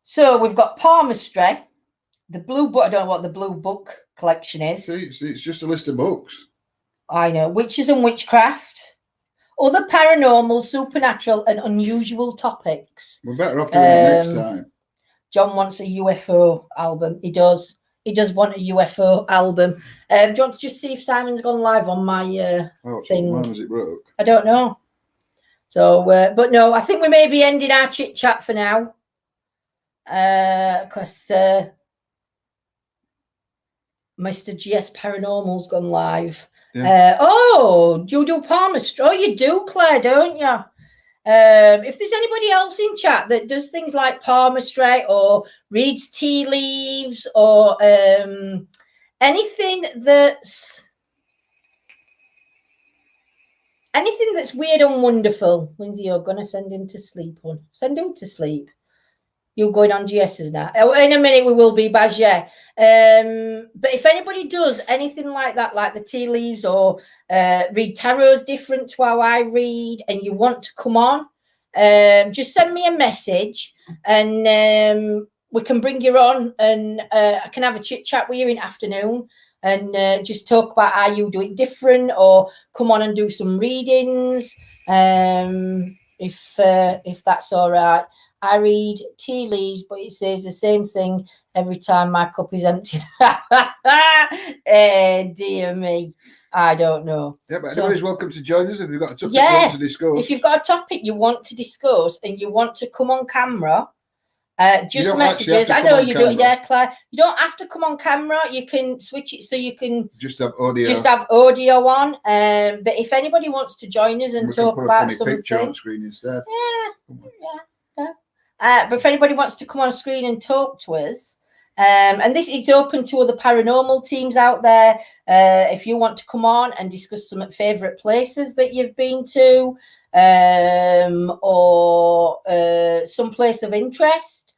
S1: So we've got palmistry, the blue book. I don't know what the blue book collection is.
S2: See, it's just a list of books.
S1: I know. Witches and witchcraft, other paranormal, supernatural, and unusual topics.
S2: We're better off doing it next time.
S1: John wants a UFO album. He does. He does want a UFO album. Do you want to just see if Simon's gone live on my thing?
S2: Why was it broke?
S1: I don't know. So, but no, I think we may be ending our chit chat for now. Because Mr. GS Paranormal's gone live.
S2: Yeah.
S1: Oh, you do palmistry. Oh, you do, Claire, don't you? If there's anybody else in chat that does things like palmistry or reads tea leaves or anything that's weird and wonderful, Lindsay, you're gonna send him to sleep. Send him to sleep. You're going on GS's now. In a minute we will be, Baz, yeah. But if anybody does anything like that, like the tea leaves or read tarot's different to how I read, and you want to come on, just send me a message and we can bring you on and I can have a chit chat with you in the afternoon and just talk about how you do it different, or come on and do some readings if that's all right. I read tea leaves, but it says the same thing every time my cup is emptied. Dear me. I don't know.
S2: Yeah, but anybody's welcome to join us if you've got a topic you
S1: Yeah,
S2: want to discuss.
S1: if you've got a topic you want to discuss and you want to come on camera, just
S2: don't
S1: message
S2: actually have
S1: us.
S2: to
S1: I
S2: come
S1: know
S2: on
S1: you do.
S2: camera.
S1: Yeah, Claire. You don't have to come on camera. You can switch it so you can
S2: just have audio.
S1: just have audio on. But if anybody wants to join us and
S2: we can
S1: talk
S2: put a
S1: about
S2: funny
S1: something,
S2: picture on screen instead.
S1: but if anybody wants to come on screen and talk to us, and this is open to other paranormal teams out there. If you want to come on and discuss some favourite places that you've been to, or some place of interest,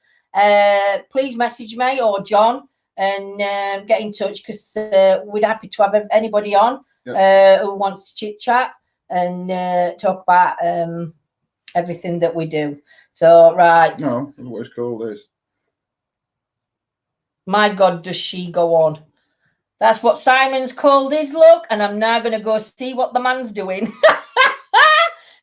S1: please message me or John and get in touch, because we're happy to have anybody on who wants to chit chat and talk about everything that we do. So, right.
S2: No, that's what it's called is.
S1: My God, does she go on? That's what Simon's called his look, and I'm now going to go see what the man's doing.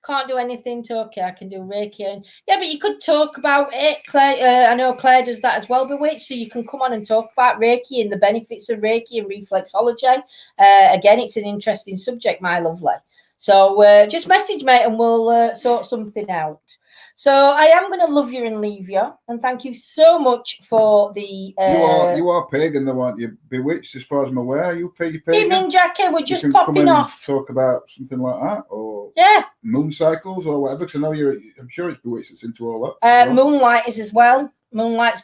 S1: Can't do anything to, okay, I can do Reiki. And, yeah, but you could talk about it. Claire, I know Claire does that as well, Bewitched, so you can come on and talk about Reiki and the benefits of Reiki and reflexology. Again, it's an interesting subject, my lovely. So just message me and we'll sort something out. So I am going to love you and leave you, and thank you so much for the.
S2: You are pagan, though, aren't you? Bewitched, as far as I'm aware. You pagan.
S1: Evening, Jackie. We're just
S2: you can
S1: popping
S2: come and
S1: off.
S2: Talk about something like that, or moon cycles, or whatever. Because I know I'm sure it's Bewitched that's into all that.
S1: Moonlight is as well. Moonlight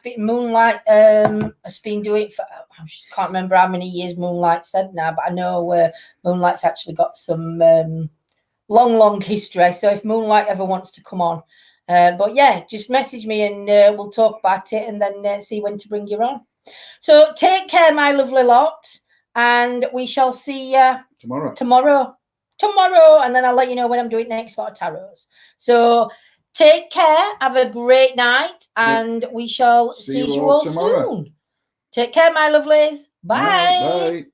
S1: has been doing for, I can't remember how many years Moonlight said now, but I know Moonlight's actually got some long history. So if Moonlight ever wants to come on, but yeah, just message me and we'll talk about it and then see when to bring you on. So take care, my lovely lot, and we shall see you tomorrow, and then I'll let you know when I'm doing next lot of tarots. So take care, have a great night, and we shall see you all soon. Take care, my lovelies. Bye.
S2: Bye.